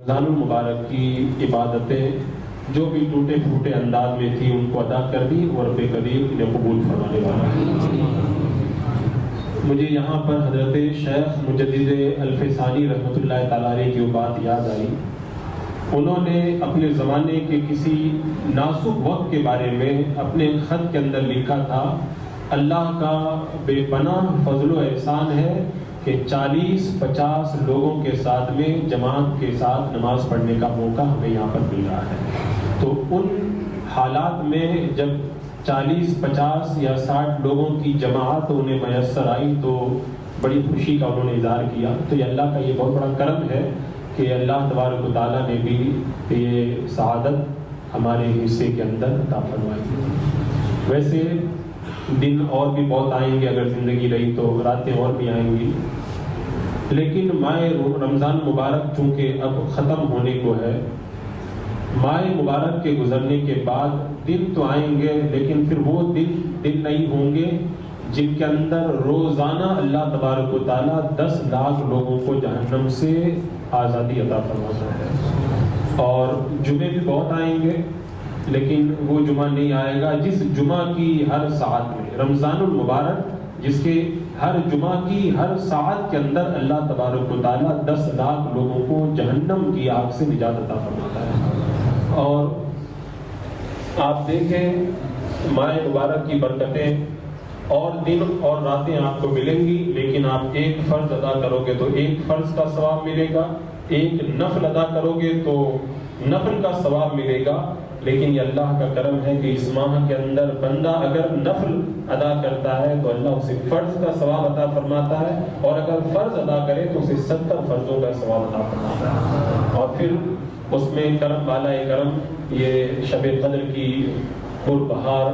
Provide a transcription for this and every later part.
رمضان المبارک کی عبادتیں جو بھی ٹوٹے پھوٹے انداز میں تھی ان کو ادا کر دی اور رب کریم انہیں قبول فرمانے والا ہے۔ مجھے یہاں پر حضرت شیخ مجدد الفسانی رحمۃ اللہ تعالیٰ علیہ کی بات یاد آئی۔ انہوں نے اپنے زمانے کے کسی ناسک وقت کے بارے میں اپنے خط کے اندر لکھا تھا، اللہ کا بے پناہ فضل و احسان ہے کہ 40-50 لوگوں کے ساتھ میں جماعت کے ساتھ نماز پڑھنے کا موقع ہمیں یہاں پر مل رہا ہے۔ تو ان حالات میں جب 40-50 یا 60 لوگوں کی جماعت انہیں میسر آئی تو بڑی خوشی کا انہوں نے اظہار کیا۔ تو یہ اللہ کا یہ بہت بڑا کرم ہے کہ اللہ تبارک و تعالیٰ نے بھی یہ سعادت ہمارے حصے کے اندر عطا فرمائی۔ ویسے دن اور بھی بہت آئیں گے، اگر زندگی رہی تو راتیں اور بھی آئیں گی، لیکن ماہ رمضان مبارک چونکہ اب ختم ہونے کو ہے، ماہ مبارک کے گزرنے کے بعد دن تو آئیں گے لیکن پھر وہ دن نہیں ہوں گے جن کے اندر روزانہ اللہ تبارک و تعالیٰ 10 لاکھ لوگوں کو جہنم سے آزادی عطا فرماتا ہے۔ اور جمعے بھی بہت آئیں گے لیکن وہ جمعہ نہیں آئے گا جس جمعہ کی ہر ساعت میں، رمضان المبارک جس کے ہر جمعہ کی ہر ساعت کے اندر اللہ تبارک و تعالیٰ 10 لاکھ لوگوں کو جہنم کی آگ سے نجات عطا فرماتا ہے۔ اور آپ دیکھیں ماہ مبارک کی برکتیں اور دن اور راتیں آپ کو ملیں گی، لیکن آپ ایک فرض ادا کرو گے تو ایک فرض کا ثواب ملے گا، ایک نفل ادا کرو گے تو نفل کا ثواب ملے گا۔ لیکن یہ اللہ کا کرم ہے کہ اس ماہ کے اندر بندہ اگر نفل ادا کرتا ہے تو اللہ اسے فرض کا ثواب عطا فرماتا ہے، اور اگر فرض ادا کرے تو اسے 70 فرضوں کا ثواب عطا فرماتا ہے۔ اور پھر اس میں کرم والا کرم، یہ شب قدر کی پربہار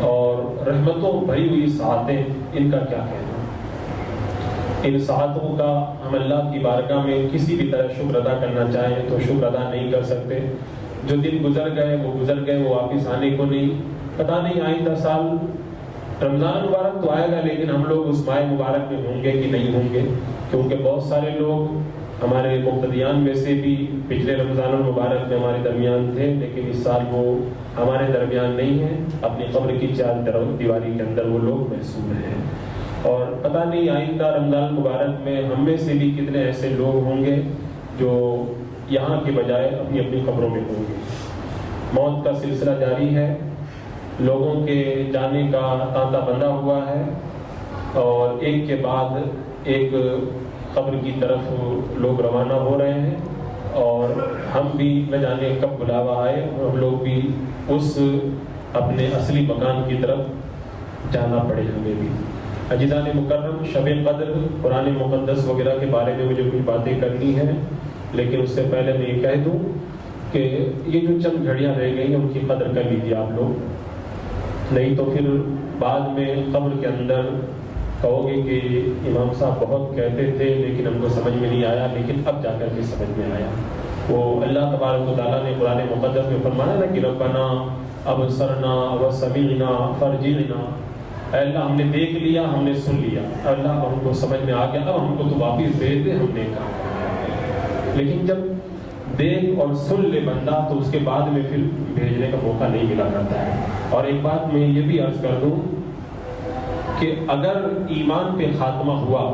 اور رحمتوں بھری ہوئی ساعتیں، ان کا کیا کہنا۔ ان ساعتوں کا ہم اللہ کی بارگاہ میں کسی بھی طرح شکر ادا کرنا چاہیں تو شکر ادا نہیں کر سکتے۔ جو دن گزر گئے وہ گزر گئے، وہ واپس آنے کو نہیں۔ پتہ نہیں آئندہ سال رمضان مبارک تو آئے گا لیکن ہم لوگ اس ماہ مبارک میں ہوں گے کہ نہیں ہوں گے، کیونکہ بہت سارے لوگ ہمارے مقتدیان میں سے بھی پچھلے رمضان المبارک میں ہمارے درمیان تھے لیکن اس سال وہ ہمارے درمیان نہیں ہیں، اپنی قبر کی چار دیواری کے اندر وہ لوگ محصور ہیں۔ اور پتہ نہیں آئندہ رمضان المبارک میں ہم میں سے بھی کتنے ایسے لوگ ہوں گے جو یہاں کے بجائے اپنی اپنی قبروں میں ہوں گے۔ موت کا سلسلہ جاری ہے، لوگوں کے جانے کا تانتا بندھا ہوا ہے، اور ایک کے بعد ایک قبر کی طرف لوگ روانہ ہو رہے ہیں، اور ہم بھی نہ جانے کب بلاوا آئے اور ہم لوگ بھی اس اپنے اصلی مکان کی طرف جانا پڑے ہمیں بھی۔ عزیزان مکرم، شب قدر، قرآن مقدس وغیرہ کے بارے میں مجھے کچھ باتیں کرنی ہیں، لیکن اس سے پہلے میں یہ کہہ دوں کہ یہ جو چند گھڑیاں رہ گئی ہیں ان کی قدر کر لیجیے آپ لوگ، نہیں تو پھر بعد میں قبر کے اندر کہو گے کہ امام صاحب بہت کہتے تھے لیکن ہم کو سمجھ میں نہیں آیا، لیکن اب جا کر کے سمجھ میں آیا۔ وہ اللہ تبارک و تعالیٰ نے قرآن مقدس میں فرمایا نا کہ ربنا ابصرنا وسمعنا فرجعنا، اے اللہ ہم نے دیکھ لیا، ہم نے سن لیا، اللہ ہم کو سمجھ میں آ گیا، اب ہم کو تو واپس بھیج دے، ہم نے کہا۔ لیکن جب دیکھ اور سن لے بندہ تو اس کے بعد میں پھر بھیجنے کا موقع نہیں ملا کرتا ہے۔ اور ایک بات میں یہ بھی عرض کر دوں کہ اگر ایمان پہ خاتمہ ہوا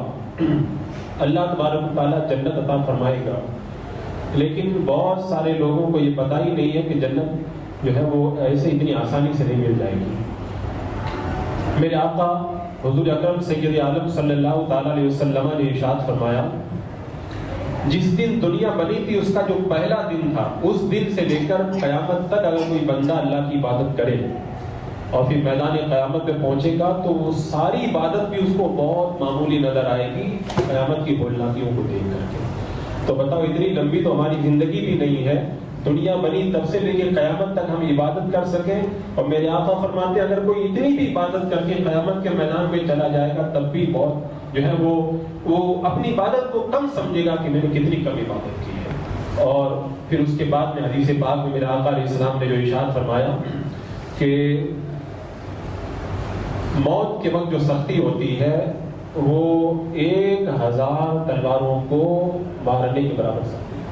اللہ تبارک و تعالیٰ جنت عطا فرمائے گا، لیکن بہت سارے لوگوں کو یہ پتہ ہی نہیں ہے کہ جنت جو ہے وہ ایسے اتنی آسانی سے نہیں مل جائے گی۔ میرے آقا حضور اکرم سید عالم صلی اللہ تعالیٰ علیہ وسلم نے ارشاد فرمایا، جس دن دنیا بنی تھی اس کا جو پہلا دن تھا، اس دن سے لے کر قیامت تک اگر کوئی بندہ اللہ کی عبادت کرے اور پھر میدان قیامت میں پہنچے گا تو وہ ساری عبادت بھی اس کو بہت معمولی نظر آئے گی قیامت کی ہولناکیوں کو دیکھ کر کے۔ تو بتاؤ اتنی لمبی تو ہماری زندگی بھی نہیں ہے، دنیا بنی تب سے لے کے قیامت تک ہم عبادت کر سکیں، اور میرے آقا فرماتے ہیں اگر کوئی اتنی بھی عبادت کر کے قیامت کے میدان میں چلا جائے گا تب بھی بہت جو ہے وہ اپنی عبادت کو کم سمجھے گا کہ میں نے کتنی کم عبادت کی ہے۔ اور پھر اس کے بعد میں حدیث پاک میں میرے آقا علیہ السلام نے جو ارشاد فرمایا کہ موت کے وقت جو سختی ہوتی ہے وہ 1000 تلواروں کو مارنے کے برابر سختی ہے۔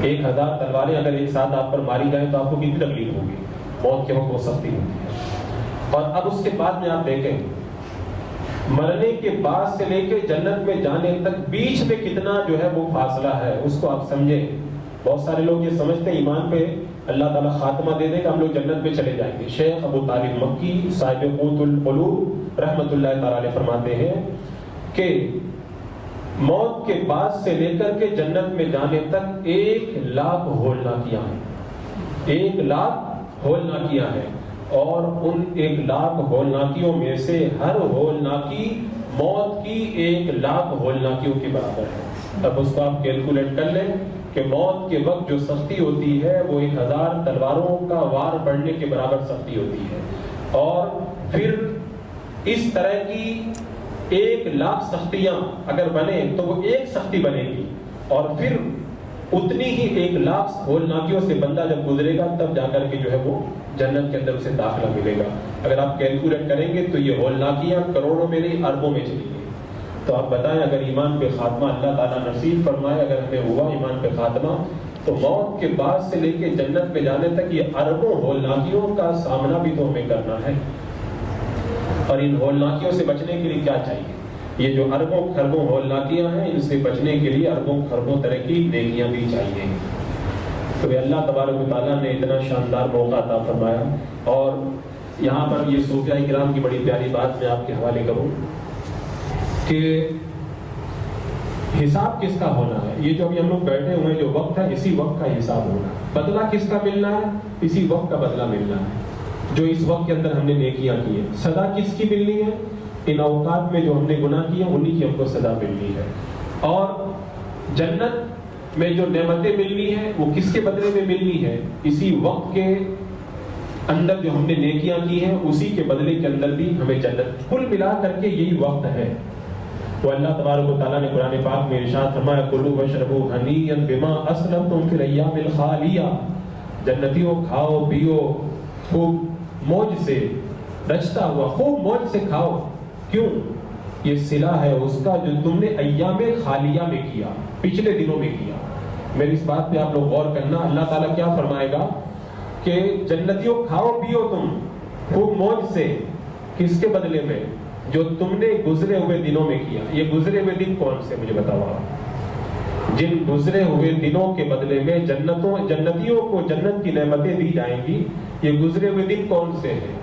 1000 تلواریں اگر ایک ساتھ آپ پر ماری جائیں تو آپ کو کتنی تکلیف ہوگی؟ موت کے وقت وہ سختی ہوتی ہے. اور اب اس کے بعد میں آپ دیکھیں مرنے کے بعد سے لے کے جنت میں جانے تک بیچ میں کتنا جو ہے وہ فاصلہ ہے، اس کو آپ سمجھیں. بہت سارے لوگ یہ سمجھتے ہیں ایمان پہ اللہ تعالیٰ خاتمہ دے دے کہ ہم لوگ جنت میں چلے جائیں گے. شیخ ابو طالب مکی صاحب قوت القلوب رحمۃ اللہ تعالیٰ علیہ فرماتے ہیں کہ موت کے بعد سے لے کر کے جنت میں جانے تک 1,00,000 ہولناکیاں ہیں. 1,00,000 ہولناکیاں ہیں، اور ان 1,00,000 ہولناکیوں میں سے ہر ہولناکی موت کی 1,00,000 ہولناکیوں کے برابر ہے. اب اس کو آپ کیلکولیٹ کر لیں کہ موت کے وقت جو سختی ہوتی ہے وہ 1,000 تلواروں کا وار پڑنے کے برابر سختی ہوتی ہے. اور پھر اس طرح کی 1,00,000 سختیاں اگر بنے تو وہ ایک سختی بنے گی، اور پھر اتنی ہی 1,00,000 ہولناکیوں سے بندہ جب گزرے گا تب جا کر کے جو ہے وہ جنت کے اندر اسے داخلہ ملے گا. اگر آپ کیلکولیٹ کریں گے تو یہ ہولناکیاں کروڑوں میں نہیں اربوں میں چلی گئی. تو آپ بتائیں اگر ایمان پہ خاتمہ اللہ تعالیٰ نصیب فرمائے، اگر ہمیں ہوا ایمان پہ خاتمہ، تو موت کے بعد سے لے کے جنت میں جانے تک یہ اربوں ہولناکیوں کا سامنا بھی تو ہمیں کرنا ہے. اور ان ہولناکیوں سے بچنے کے لیے کیا چاہیے؟ یہ جو اربوں خربوں ہولناکیاں ہیں ان سے بچنے کے لیے اربوں خربوں طرح کی نیکیاں بھی چاہیے. تو اللہ تبارک و تعالیٰ نے اتنا شاندار موقع عطا فرمایا. اور یہاں پر یہ صوفیاء کرام کی بڑی پیاری بات میں آپ کے حوالے کروں کہ حساب کس کا ہونا ہے. یہ جو ابھی ہم لوگ بیٹھے ہوئے جو وقت ہے اسی وقت کا حساب ہونا ہے. بدلہ کس کا ملنا ہے؟ اسی وقت کا بدلہ ملنا ہے جو اس وقت کے اندر ہم نے نیکیاں کی ہیں. سزا کس کی ملنی ہے؟ ان اوقات میں جو ہم نے گناہ کیے انہی کی ہم کو سزا ملنی ہے. اور جنت میں جو نعمتیں ملنی ہے وہ کس کے بدلے میں ملنی ہے؟ اسی وقت کے اندر جو ہم نے نیکیاں کی ہیں اسی کے بدلے کے اندر بھی ہمیں جنت. کل ملا کر کے یہی وقت ہے. تو اللہ تبارک و تعالیٰ نے قرآن پاک میں ارشاد فرمایا کلوا واشربوا ہنیئا بما اسلفتم فی الایام الخالیہ. جنتیوں کھاؤ پیو خوب موج سے، رچتا ہوا خوب موج سے کھاؤ. کیوں؟ یہ صلہ ہے اس کا جو تم نے ایام خالیہ میں کیا، پچھلے دنوں میں کیا. میری اس بات پہ آپ لوگ غور کرنا. اللہ تعالیٰ کیا فرمائے گا کہ جنتیوں کھاؤ پیو تم خوب موج سے، کس کے بدلے میں؟ جو تم نے گزرے ہوئے دنوں میں کیا. یہ گزرے ہوئے دن کون سے مجھے بتاؤ آپ؟ جن گزرے ہوئے دنوں کے بدلے میں جنتیوں کو جنت کی نعمتیں دی جائیں گی. یہ گزرے ہوئے دن کون سے ہیں؟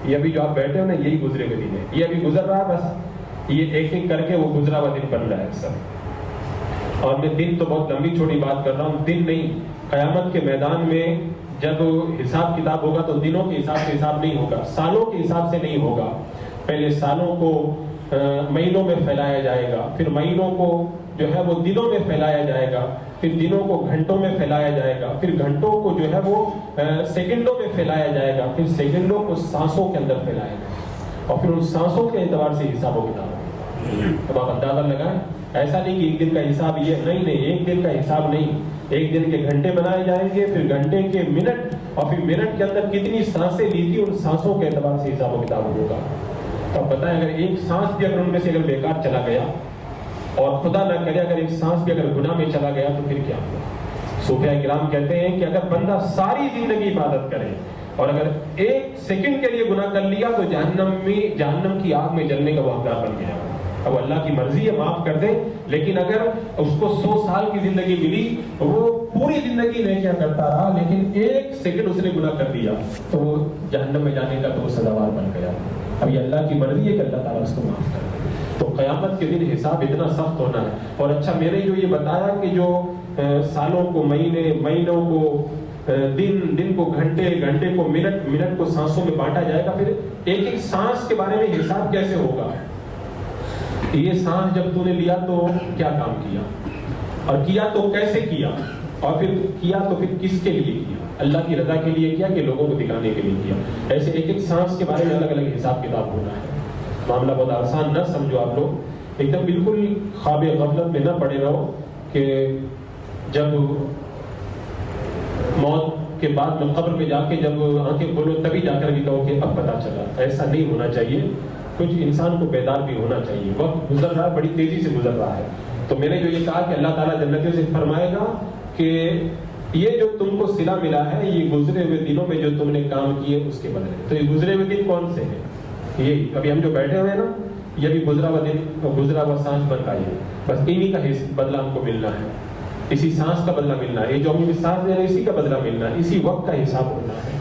یہ ابھی جو آپ بیٹھے ہو نا یہی گزرے ہوئے دن ہے. یہ ابھی گزر رہا ہے، بس یہ ایک ایک کر کے وہ گزرا ہوا دن بن رہا ہے سب. اور میں دن تو بہت لمبی چھوٹی بات کر رہا ہوں، دن نہیں. قیامت کے میدان میں جب حساب کتاب ہوگا تو دنوں کے حساب سے حساب نہیں ہوگا، سالوں کے حساب سے نہیں ہوگا. پہلے سالوں کو مہینوں میں پھیلایا جائے گا، پھر مہینوں کو جو ہے وہ دنوں میں پھیلایا جائے گا، پھر دنوں کو گھنٹوں میں پھیلایا جائے گا، پھر گھنٹوں کو جو ہے وہ سیکنڈوں میں پھیلایا جائے گا، پھر سیکنڈوں کو سانسوں کے اندر پھیلایا جائے گا، اور پھر ان سانسوں کے اعتبار سے حساب و کتاب ہوگا. اب آپ اندازہ لگائیں. ایسا نہیں کہ ایک دن کا حساب یہ نہیں، ایک دن کا حساب نہیں. ایک دن کے گھنٹے بنائے جائیں گے، پھر گھنٹے کے منٹ، اور پھر منٹ کے اندر کتنی سانسیں لی تھی ان سانسوں کے اعتبار سے حساب و کتاب ہوگا. تو آپ بتائیں اگر ایک سانس بھی اگر ان میں سے اگر بیکار چلا گیا، اور خدا نہ کرے اگر ایک سانس بھی اگر گناہ میں چلا گیا تو پھر کیا ہوگا؟ صوفیاء کرام کہتے ہیں کہ اگر بندہ ساری زندگی عبادت کرے اور اگر ایک سیکنڈ کے لیے گناہ کر لیا تو جہنم کی آگ میں جلنے کا وہ حقدار بن گیا. اب اللہ کی مرضی ہے معاف کر دے، لیکن اگر اس کو 100 سال کی زندگی ملی، وہ پوری زندگی نیکیاں کرتا رہا، لیکن ایک سیکنڈ اس نے گناہ کر دیا تو وہ جہنم میں جانے کا تو وہ سزاوار بن گیا. اب یہ اللہ کی مرضی ہے کہ اللہ تعالیٰ اس کو معاف کر دے. تو قیامت کے دن حساب اتنا سخت ہونا ہے. اور اچھا میں نے جو یہ بتایا کہ جو سالوں کو مہینے، مہینوں کو دن کو گھنٹے، گھنٹے کو منٹ کو سانسوں میں بانٹا جائے گا، پھر ایک ایک سانس کے بارے میں حساب کیسے ہوگا؟ یہ سانس جب تو نے لیا تو کیا کام کیا، اور کیا تو کیسے کیا، اور پھر کیا تو پھر کس کے لیے کیا؟ اللہ کی رضا کے لیے کیا کہ لوگوں کو دکھانے کے لیے کیا؟ ایسے ایک ایک سانس کے بارے میں الگ الگ حساب کتاب ہونا ہے. معاملہ بہت آسان نہ سمجھو آپ لوگ. ایک دم بالکل خواب غفلت میں نہ پڑے رہو کہ جب موت کے بعد میں قبر میں جا کے جب آنکھیں کھولو تبھی جا کر بھی کہو کہ اب پتہ چلا. ایسا نہیں ہونا چاہیے. کچھ انسان کو بیدار بھی ہونا چاہیے. وقت گزر رہا ہے، بڑی تیزی سے گزر رہا ہے. تو میں نے جو یہ کہا کہ اللہ تعالیٰ جنتیوں سے فرمائے گا کہ یہ جو تم کو صلہ ملا ہے یہ گزرے ہوئے دنوں میں جو تم نے کام کیے اس کے بدلے. تو یہ گزرے ہوئے دن کون سے ہیں؟ یہ ابھی ہم جو بیٹھے ہوئے ہیں نا، یہ بھی گزرا ہوا دن اور گزرا ہوا سانس بن کا ہے. بس انہی کا بدلہ ہم کو ملنا ہے، اسی سانس کا بدلہ ملنا ہے. یہ جو ہم سانس لے رہے ہیں اسی کا بدلہ ملنا ہے، اسی وقت کا حساب ہونا ہے.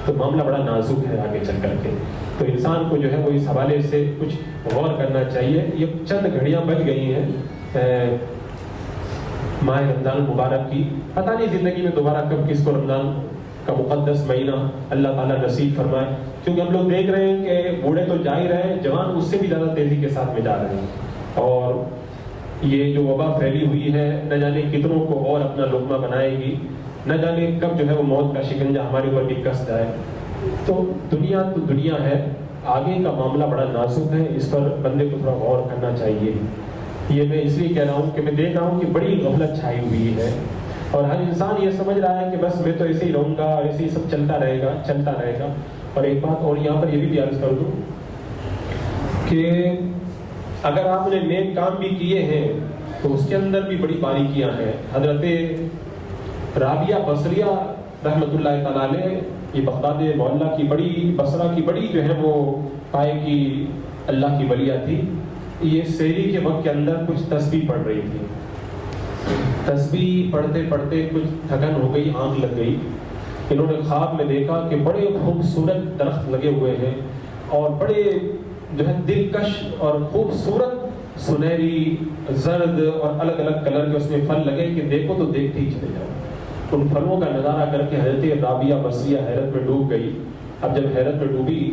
تو معاملہ بڑا نازک ہے آگے چل کر کے. تو انسان کو جو ہے وہ اس حوالے سے کچھ غور کرنا چاہیے. یہ چند گھڑیاں بچ گئی ہیں ماہ رمضان مبارک کی. پتہ نہیں زندگی میں دوبارہ کب کس کو رمضان کا مقدس مہینہ اللہ تعالیٰ نصیب فرمائے. کیونکہ ہم لوگ دیکھ رہے ہیں کہ بوڑھے تو جا ہی رہے ہیں، جوان اس سے بھی زیادہ تیزی کے ساتھ میں جا رہے ہیں. اور یہ جو وبا پھیلی ہوئی ہے نہ جانے کتنوں کو اور اپنا لقمہ بنائے گی، نہ جانے کب جو ہے وہ موت کا شکنجہ ہمارے اوپر بھی کس جائے. تو دنیا ہے، آگے کا معاملہ بڑا نازک ہے. اس پر بندے کو تھوڑا غور کرنا چاہیے. یہ میں اس لیے کہہ رہا ہوں کہ میں دیکھ رہا ہوں کہ بڑی غفلت چھائی ہوئی ہے اور ہر انسان یہ سمجھ رہا ہے کہ بس میں تو ایسے ہی رہوں گا اور ایسے ہی سب چلتا رہے گا. اور ایک بات اور یہاں پر یہ بھی عرض کر دوں کہ اگر آپ نے نیک کام بھی کیے ہیں تو اس کے اندر بھی بڑی باریکیاں ہیں. حضرت رابعہ بصریہ رحمۃ اللہ تعالیٰ علیہ، یہ بغداد محلہ کی بڑی، بصرہ کی بڑی جو ہے وہ پائے کی اللہ کی ولیہ تھی. یہ سحری کے وقت کے اندر کچھ تسبیح پڑھ رہی تھی. تسبیح پڑھتے پڑھتے کچھ تھکن ہو گئی، آنکھ لگ گئی. انہوں نے خواب میں دیکھا کہ بڑے خوبصورت درخت لگے ہوئے ہیں اور بڑے جو ہے دلکش اور خوبصورت سنہری، زرد اور الگ الگ کلر کے اس میں پھل لگے کہ دیکھو تو دیکھتے ہی چلے جاؤ. ان پھلوں کا نظارہ کر کے حضرت رابعہ بصریہ حیرت میں ڈوب گئی. اب جب حیرت میں ڈوبی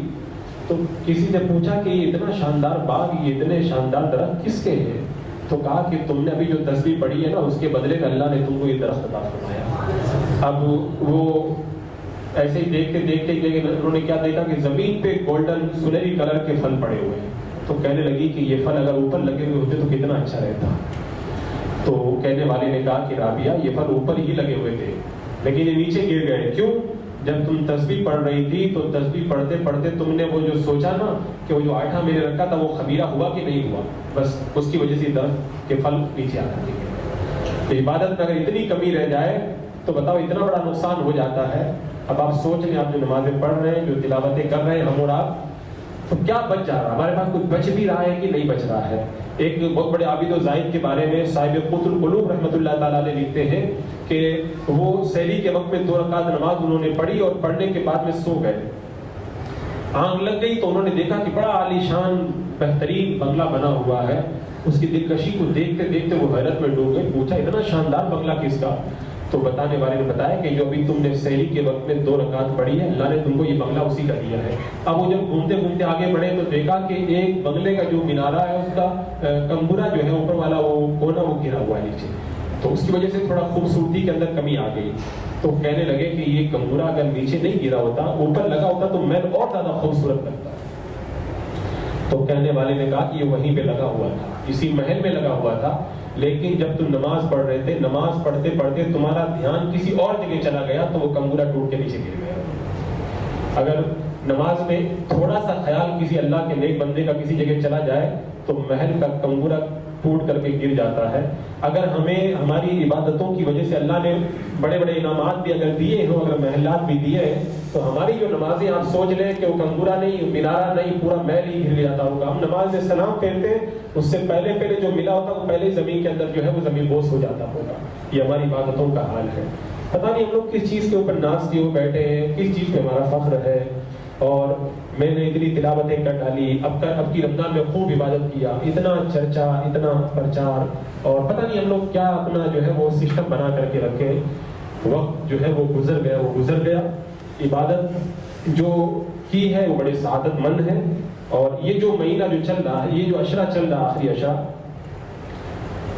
تو کسی نے پوچھا کہ یہ اتنا شاندار باغ، یہ اتنے شاندار درخت کس کے ہیں؟ تو کہا کہ تم نے ابھی جو تسبیح پڑھی ہے نا اس کے بدلے میں اللہ نے تم کو یہ درخت عطا فرمایا. اب وہ ایسے ہی دیکھتے انہوں نے کیا دیکھا کہ زمین پہ گولڈن سنہری کلر کے پھل پڑے ہوئے ہیں. تو کہنے لگی کہ یہ پھل اگر اوپر لگے ہوئے ہوتے تو کتنا اچھا رہتا. تو کہنے والے نے کہا کہ رابعہ یہ پھل اوپر ہی لگے ہوئے تھے لیکن یہ نیچے گر گئے. کیوں؟ جب تم تسبیح پڑھ رہی تھی تو تسبیح پڑھتے پڑھتے تم نے وہ جو سوچا نا کہ وہ جو آٹھا میں نے رکھا تھا وہ خمیرہ ہوا کہ نہیں ہوا، بس اس کی وجہ سے درخت کے پھل نیچے آ جاتے ہیں. تو عبادت میں اگر اتنی کمی رہ جائے تو بتاؤ اتنا بڑا نقصان ہو جاتا ہے. اب آپ سوچ لیں، آپ جو نمازیں پڑھ رہے ہیں، جو تلاوتیں کر رہے ہیں ہم اور آپ، تو کیا بچ جا رہا ہے؟ ہمارے پاس کچھ بچ بھی رہا ہے کہ نہیں بچ رہا ہے؟ ایک بہت بڑے عابد و زاہد کے بارے میں صاحب قوت القلوب رحمۃ اللہ تعالیٰ علیہ لکھتے ہیں کہ وہ سحری کے وقت میں 2 رکعت نماز انہوں نے پڑھی اور پڑھنے کے بعد میں سو گئے. آنکھ لگ گئی تو انہوں نے دیکھا کہ بڑا عالی شان بہترین بنگلہ بنا ہوا ہے. اس کی دلکشی کو دیکھتے دیکھتے وہ حیرت میں ڈوب گئے. پوچھا اتنا شاندار بنگلہ کس کا؟ تو بتانے والے نے بتایا کہ جو ابھی تم نے سحری کے وقت میں 2 رکعت پڑھی ہے اللہ نے تم کو یہ بنگلہ اسی کا دیا ہے. اب وہ جب گھومتے گھومتے آگے بڑھے تو دیکھا کہ ایک بنگلے کا جو مینارہ ہے اس کا کمبورا جو ہے اوپر والا وہ کونا وہ گرا ہوا ہے نیچے. تو اس کی وجہ سے تھوڑا خوبصورتی کے اندر کمی آ گئی. تو کہنے لگے کہ یہ کمبورا اگر نیچے نہیں گرا ہوتا، اوپر لگا ہوتا تو محل اور زیادہ خوبصورت لگتا. تو کہنے والے نے کہا کہ یہ وہیں پہ لگا ہوا تھا، اسی محل میں لگا ہوا تھا. لیکن جب تم نماز پڑھ رہے تھے، نماز پڑھتے پڑھتے تمہارا دھیان کسی اور جگہ چلا گیا تو وہ کمبورا ٹوٹ کے نیچے گر گیا. اگر نماز میں تھوڑا سا خیال کسی اللہ کے نیک بندے کا کسی جگہ چلا جائے تو محل کا کمبورا ٹوٹ کر کے گر جاتا ہے. اگر ہمیں ہماری عبادتوں کی وجہ سے اللہ نے بڑے بڑے انعامات بھی اگر دیے ہوں، اگر محلات بھی دیے ہیں، تو ہماری جو نمازیں آپ سوچ لیں کہ وہ کمبورا نہیں، مینارہ نہیں، پورا محل ہی گر جاتا ہوگا. ہم نماز میں سلام پھیرتے ہیں، اس سے پہلے جو ملا ہوتا وہ پہلے زمین کے اندر جو ہے وہ زمین بوس ہو جاتا ہوگا. یہ ہماری عبادتوں کا حال ہے. پتہ نہیں ہم لوگ کس چیز کے اوپر ناز کیے ہوئے بیٹھے ہیں، کس چیز پہ ہمارا فخر ہے. اور میں نے اتنی تلاوتیں کر ڈالی، اب کی رمضان میں خوب عبادت کیا، اتنا چرچا، اتنا پرچار، اور پتہ نہیں ہم لوگ کیا اپنا جو ہے وہ سسٹم بنا کر کے رکھے. وقت جو ہے وہ گزر گیا. عبادت جو کی ہے وہ بڑے سعادت مند ہے. اور یہ جو مہینہ جو چل رہا ہے، یہ جو عشرہ چل رہا ہے، آخری عشرہ،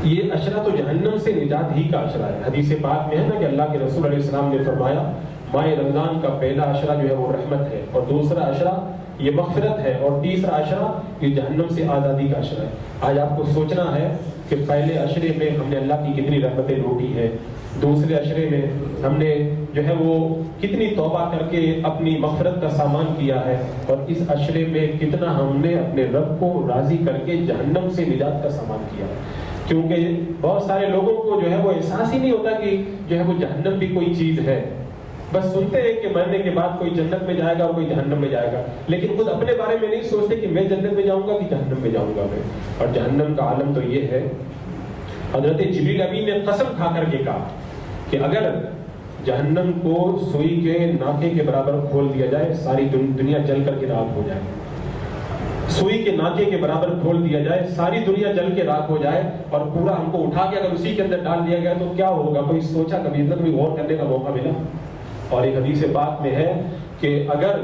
یہ عشرہ تو جہنم سے نجات ہی کا عشرہ ہے. حدیث پاک میں ہے نا کہ اللہ کے رسول علیہ السلام نے فرمایا ماہ رمضان کا پہلا عشرہ جو ہے وہ رحمت ہے، اور دوسرا عشرہ یہ مغفرت ہے، اور تیسرا عشرہ یہ جہنم سے آزادی کا عشرہ ہے. آج آپ کو سوچنا ہے کہ پہلے عشرے میں ہم نے اللہ کی کتنی رحمتیں لوٹی ہیں، دوسرے عشرے میں ہم نے جو ہے وہ کتنی توبہ کر کے اپنی مغفرت کا سامان کیا ہے، اور اس عشرے میں کتنا ہم نے اپنے رب کو راضی کر کے جہنم سے نجات کا سامان کیا. کیونکہ بہت سارے لوگوں کو جو ہے وہ احساس ہی نہیں ہوتا کہ جو ہے وہ جہنم بھی کوئی چیز ہے. بس سنتے ہیں کہ مرنے کے بعد کوئی جنت میں جائے گا اور کوئی جہنم میں جائے گا, لیکن خود اپنے بارے میں نہیں سوچتے کہ میں جنت میں جاؤں گا کہ جہنم میں جاؤں گا میں. اور جہنم کا عالم تو یہ ہے, حضرت جبریل امین نے قسم کھا کر کے کہا کہ اگر جہنم کو سوئی کے ناکے کے برابر کھول دیا جائے, ساری دنیا جل کر کے راکھ ہو جائے. سوئی کے ناکے کے برابر کھول دیا جائے, ساری دنیا جل کے راکھ ہو جائے, اور پورا ہم کو اٹھا کے اگر اسی کے اندر ڈال دیا گیا تو کیا ہوگا؟ کوئی سوچا کبھی اتنا کوئی غور کرنے کا موقع ملا؟ اور ایک حدیث پاک میں ہے کہ اگر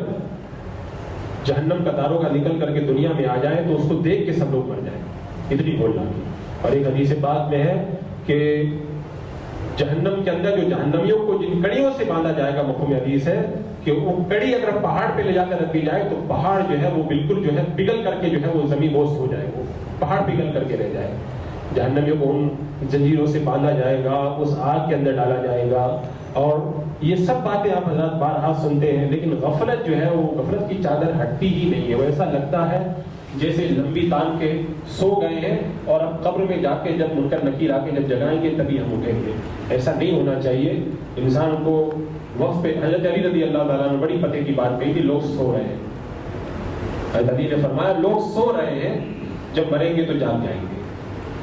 جہنم کا داروغہ نکل کر کے دنیا میں آ جائے تو اس کو دیکھ کے سب لوگ مر جائیں, اتنی بولنا کی. اور ایک حدیث پاک میں ہے کہ جہنم کے اندر جو جہنمیوں کو جن کڑیوں سے باندھا جائے گا, مفہوم حدیث ہے کہ وہ کڑی اگر پہاڑ پہ لے جا کر رکھ دی جائے تو پہاڑ جو ہے وہ بالکل جو ہے پگھل کر کے جو ہے وہ زمین بوس ہو جائے, وہ پہاڑ پگھل کر کے رہ جائے. جہنمیوں کو ان زنجیروں سے باندھا جائے گا, اس آگ کے اندر ڈالا جائے گا. اور یہ سب باتیں آپ حضرات بارہا سنتے ہیں, لیکن غفلت جو ہے وہ غفلت کی چادر ہٹتی ہی نہیں ہے. وہ ایسا لگتا ہے جیسے لمبی تان کے سو گئے ہیں اور اب قبر میں جا کے جب منکر نکیر آ کے جب جگائیں گے تبھی ہم اٹھیں گے. ایسا نہیں ہونا چاہیے. انسان کو وقت پہ, حضرت علی رضی اللہ تعالیٰ نے بڑی پتے کی بات کہی تھی, لوگ سو رہے ہیں. حضرت علی نے فرمایا لوگ سو رہے ہیں, جب مریں گے تو جاگ جائیں گے.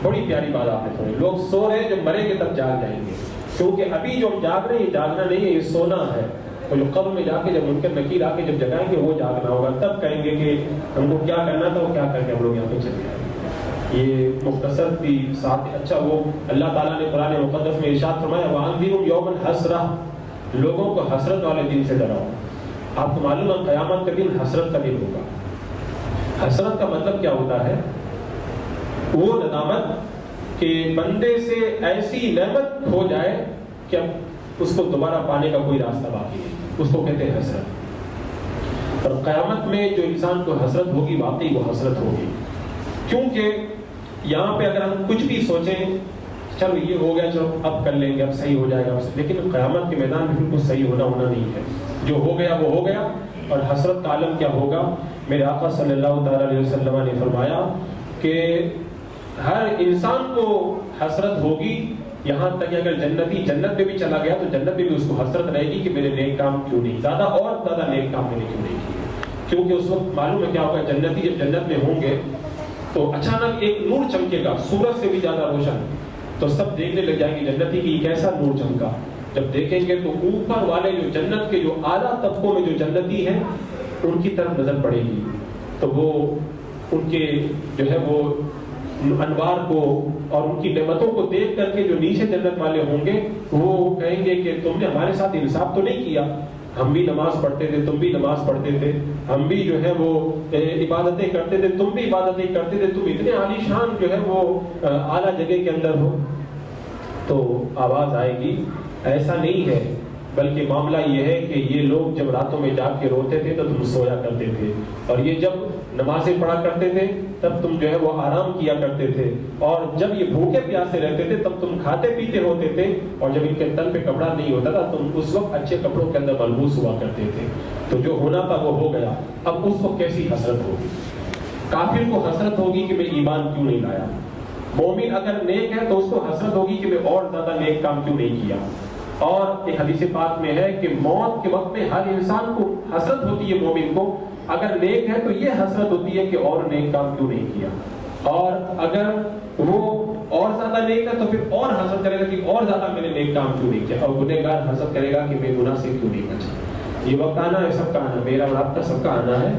بڑی پیاری بات آپ نے سنی, لوگ سو رہے ہیں, جب مریں گے تب جاگ جائیں گے. کیونکہ ابھی جو ہم جاگ رہے ہیں یہ جاگنا نہیں ہے, یہ سونا ہے. اور جو قبر میں جا کے جب منکر نکیر آ کے جب جگائیں گے وہ جاگنا ہوگا. تب کہیں گے کہ ہم کو کیا کرنا تھا, وہ کیا کر کے ہم لوگ یہاں پہ چلے آئے. یہ مختصر تھی ساتھ. اچھا وہ اللہ تعالیٰ نے قرآن مقدس میں ارشاد فرمایا وَأَنذِرْهُمْ يَوْمَ الْحَسْرَةِ, لوگوں کو حسرت والے دن سے ڈراؤ. آپ کو معلوم ہے قیامت کا دن حسرت کا دن ہوگا. حسرت کا مطلب کیا ہوتا ہے؟ وہ ندامت کہ بندے سے ایسی نعمت ہو جائے کہ اب اس کو دوبارہ پانے کا کوئی راستہ باقی نہیں, اس کو کہتے ہیں حسرت. اور قیامت میں جو انسان کو حسرت ہوگی واقعی وہ حسرت ہوگی. کیونکہ یہاں پہ اگر ہم کچھ بھی سوچیں چلو یہ ہو گیا, چلو اب کر لیں گے, اب صحیح ہو جائے گا, لیکن قیامت کے میدان میں بالکل صحیح ہونا نہیں ہے. جو ہو گیا وہ ہو گیا. اور حسرت کا عالم کیا ہوگا؟ میرے آقا صلی اللہ تعالیٰ علیہ وسلم نے فرمایا کہ ہر انسان کو حسرت ہوگی, یہاں تک کہ اگر جنتی جنت میں بھی چلا گیا تو جنت میں بھی اس کو حسرت رہے گی کہ میرے نیک کام کیوں نہیں زیادہ اور زیادہ نیک کام میں نے کیوں نہیں کیے. کیونکہ اس وقت معلوم ہے کیا ہوگا, جنتی جب جنت میں ہوں گے تو اچانک ایک نور چمکے گا سورج سے بھی زیادہ روشن, تو سب دیکھنے لگ جائیں گے جنتی کی کیسا نور چمکا. جب دیکھیں گے تو اوپر والے جو جنت کے جو اعلیٰ طبقوں میں جو جنتی ہیں ان کی طرف نظر پڑے گی, تو وہ ان کے جو ہے وہ انوار کو اور ان کی نعمتوں کو دیکھ کر کے جو نیچے جنت والے ہوں گے وہ کہیں گے کہ تم نے ہمارے ساتھ انصاف تو نہیں کیا, ہم بھی نماز پڑھتے تھے, تم بھی نماز پڑھتے تھے, ہم بھی جو ہے وہ عبادتیں کرتے تھے, تم بھی عبادتیں کرتے تھے, تم اتنے عالی شان جو ہے وہ اعلیٰ جگہ کے اندر ہو. تو آواز آئے گی ایسا نہیں ہے, بلکہ معاملہ یہ ہے کہ یہ لوگ جب راتوں میں جاگ کے روتے تھے تو تم سویا کرتے تھے, اور یہ جب نمازیں پڑھا کرتے تھے تب تم جو ہے وہ آرام کیا کرتے تھے, اور جب یہ بھوکے پیاسے رہتے تھے تب تم کھاتے پیتے ہوتے تھے, اور جب ان کے تن پہ کپڑا نہیں ہوتا تھا تم اس وقت اچھے کپڑوں کے اندر ملبوس ہوا کرتے تھے. تو جو ہونا تھا وہ ہو گیا. اب اس کو کیسی حسرت ہوگی؟ کافر کو حسرت ہوگی کہ میں ایمان کیوں نہیں لایا. مومن اگر نیک ہے تو اس کو حسرت ہوگی کہ میں اور زیادہ نیک کام کیوں نہیں کیا. اور ایک حدیث پاک میں ہے کہ موت کے وقت میں ہر انسان کو حسرت ہوتی ہے, مومن کو اگر نیک ہے تو یہ حسرت ہوتی ہے کہ اور نیک کام کیوں نہیں کیا, اور اگر وہ اور زیادہ نیک ہے تو پھر اور حسرت کرے گا کہ اور زیادہ میں نے نیک کام کیوں نہیں کیا, اور گنہگار حسرت کرے گا کہ میں گناہ سے کیوں نہیں بچا. یہ وقت آنا ہے, سب کا آنا, میرا اور آپ کا سب کا آنا ہے.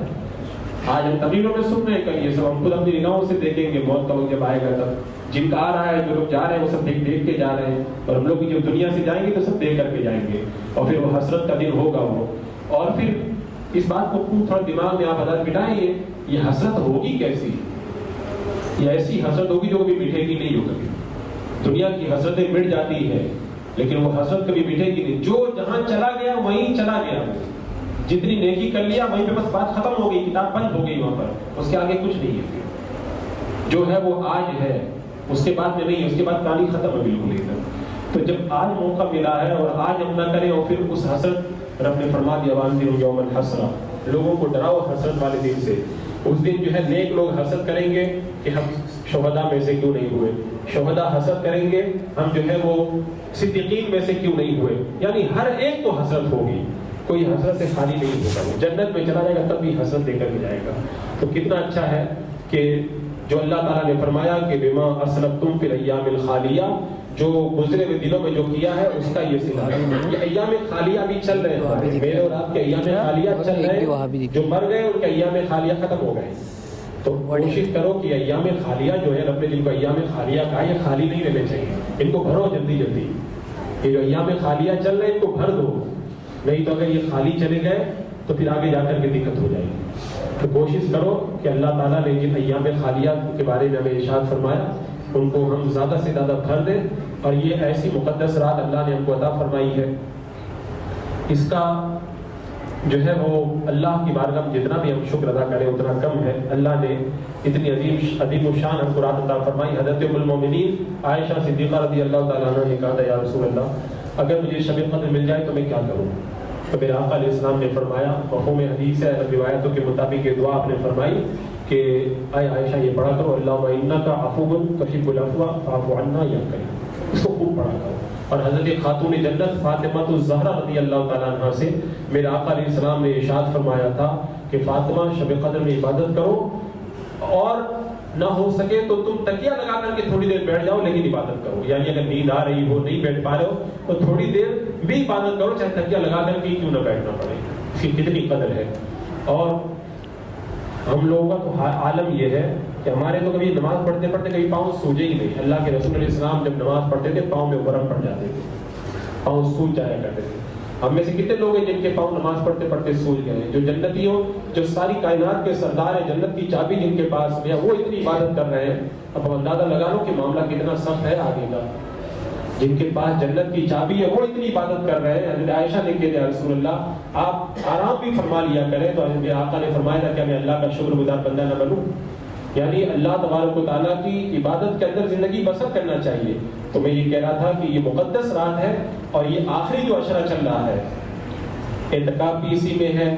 آج ہم تقریروں میں سن رہے ہیں, کل یہ سب ہم خود اپنی نگاہوں سے دیکھیں گے. موت کا وقت جب آئے گا تب جن کا آ رہا ہے, جو لوگ جا رہے ہیں وہ سب دیکھ کے جا رہے ہیں, اور ہم لوگ بھی جب دنیا سے جائیں گے تو سب دیکھ کر کے جائیں گے, اور پھر وہ حسرت کا دن ہوگا وہ. اور پھر اس بات کو تھوڑا دماغ میں آپ حضرت بٹھائیں, یہ حسرت ہوگی کیسی؟ یہ ایسی حسرت ہوگی جو کبھی مٹے گی نہیں. ہو کبھی دنیا کی حسرتیں مٹ جاتی ہے لیکن وہ حسرت کبھی مٹے گی نہیں. جو جہاں چلا گیا وہیں چلا گیا, جتنی نیکی کر لیا وہیں پہ بس بات ختم ہو گئی, کتاب بند ہو گئی وہاں پر, اس کے آگے کچھ نہیں ہے. جو ہے وہ آج ہے, اس کے بعد میں نہیں, اس کے بعد کہانی ختم ہے بالکل ایک دم. تو جب آج موقع ملا ہے اور آج ہم نہ کریں, اور پھر اس حسرت رب نے فرما دیا وانذر یوم الحسرہ, لوگوں کو ڈراؤ حسرت والے دن سے. اس دن جو ہے نیک لوگ حسرت کریں گے کہ ہم شہداء میں سے کیوں نہیں ہوئے؟ شہداء حسرت کریں گے، ہم جو ہے وہ صدیقین میں سے کیوں نہیں ہوئے؟ یعنی ہر ایک کو حسرت ہوگی، کوئی حسرت سے خالی نہیں ہوگا، وہ جنت میں چلا جائے گا تب بھی حسرت دے کر کے جائے گا۔ تو کتنا اچھا ہے کہ جو اللہ تعالیٰ نے فرمایا کہ بما اسلفتم فی الایام الخالیہ، جو گزرے ہوئے دنوں میں جو کیا ہے اس کا یہ صلہ ہے۔ یہ ایام خالیہ بھی چل رہے ہیں، میرے اور آپ کے ایام خالیہ چل رہے ہیں، جو مر گئے ان کے ایام خالیہ ختم ہو گئے۔ تو کوشش کرو کہ ایام خالیہ جو ہے، رب نے جن کو ایام خالیہ کہا، یہ خالی نہیں رہنے چاہیے، ان کو بھرو جلدی جلدی۔ یہ جو ایام خالیہ چل رہے ہیں ان کو بھر دو، نہیں تو اگر یہ خالی چلے گئے تو پھر آگے جا کر کے دقت ہو جائے گی۔ تو کوشش کرو کہ اللہ تعالیٰ نے جن ایام خالیہ کے بارے میں ہمیں ارشاد فرمایا ان کو ہم زیادہ سے زیادہ بھر دیں، اور یہ ایسی مقدس رات اللہ نے ہم کو عطا فرمائی ہے، اس کا جو ہے وہ اللہ کی بارگاہ میں جتنا بھی ہم شکر ادا کریں اتنا کم ہے۔ اللہ نے اتنی عظیم الشان ہم کو رات عطا فرمائی۔ حضرت ام المومنین عائشہ صدیقہ رضی اللہ تعالیٰ عنہ نے کہا تھا، یا رسول اللہ اگر مجھے شب قدر مل جائے تو میں کیا کروں؟ تو میرے آقا علیہ السلام نے فرمایا، مفہوم حدیث ہے، روایتوں کے مطابق یہ دعا آپ نے فرمائی کہ اے عائشہ یہ پڑھا کرو، اللہم انک عفو تحب العفو فاعف عنا یا کریم، اس کو خوب پڑھا کرو۔ اور حضرت خاتون جنت فاطمہ الزہرا رضی اللہ تعالیٰ عنہ سے میرے آقا علیہ السلام نے ارشاد فرمایا تھا کہ فاطمہ شب قدر میں عبادت کرو، اور نہ ہو سکے تو تم تکیہ لگا کر کے تھوڑی دیر بیٹھ جاؤ لیکن عبادت کرو، یعنی اگر نیند آ رہی ہو نہیں بیٹھ پا رہے ہو تو تھوڑی دیر بھی عبادت کرو، چاہے تکیہ لگا کر کے کیوں نہ بیٹھنا پڑے، اس کی کتنی قدر ہے۔ اور ہم لوگوں کا تو عالم یہ ہے کہ ہمارے تو کبھی نماز پڑھتے پڑھتے کبھی پاؤں سوجے ہی نہیں۔ اللہ کے رسول علیہ السلام جب نماز پڑھتے تھے پاؤں میں ورم پڑ جاتے تھے، پاؤں سوج جایا کرتے تھے۔ ہم میں سے کتنے لوگ ہیں جن کے پاؤں نماز پڑھتے پڑھتے سوج گئے ہیں؟ جو جنتی ہو، جو ساری کائنات کے سردار ہیں، جنت کی چابی جن کے پاس میں ہے، وہ اتنی عبادت کر رہے ہیں۔ اب اندازہ لگا لو کہ معاملہ کتنا سخت ہے آگے کا۔ جن کے پاس جنت کی چابی ہے وہ اتنی عبادت کر رہے ہیں۔ حضرت عائشہ نے کہا، یا رسول اللہ آپ آرام بھی فرما لیا کریں، تو حضرت آقا نے فرمایا تھا کہ میں اللہ کا شکر گزار بندہ نہ بنوں، یعنی اللہ تبارک و تعالیٰ کی عبادت کے اندر زندگی بسر کرنا چاہیے۔ تو میں یہ کہہ رہا تھا کہ یہ مقدس رات ہے، اور یہ آخری جو عشرہ چل رہا ہے، اعتکاف بھی اسی میں ہے،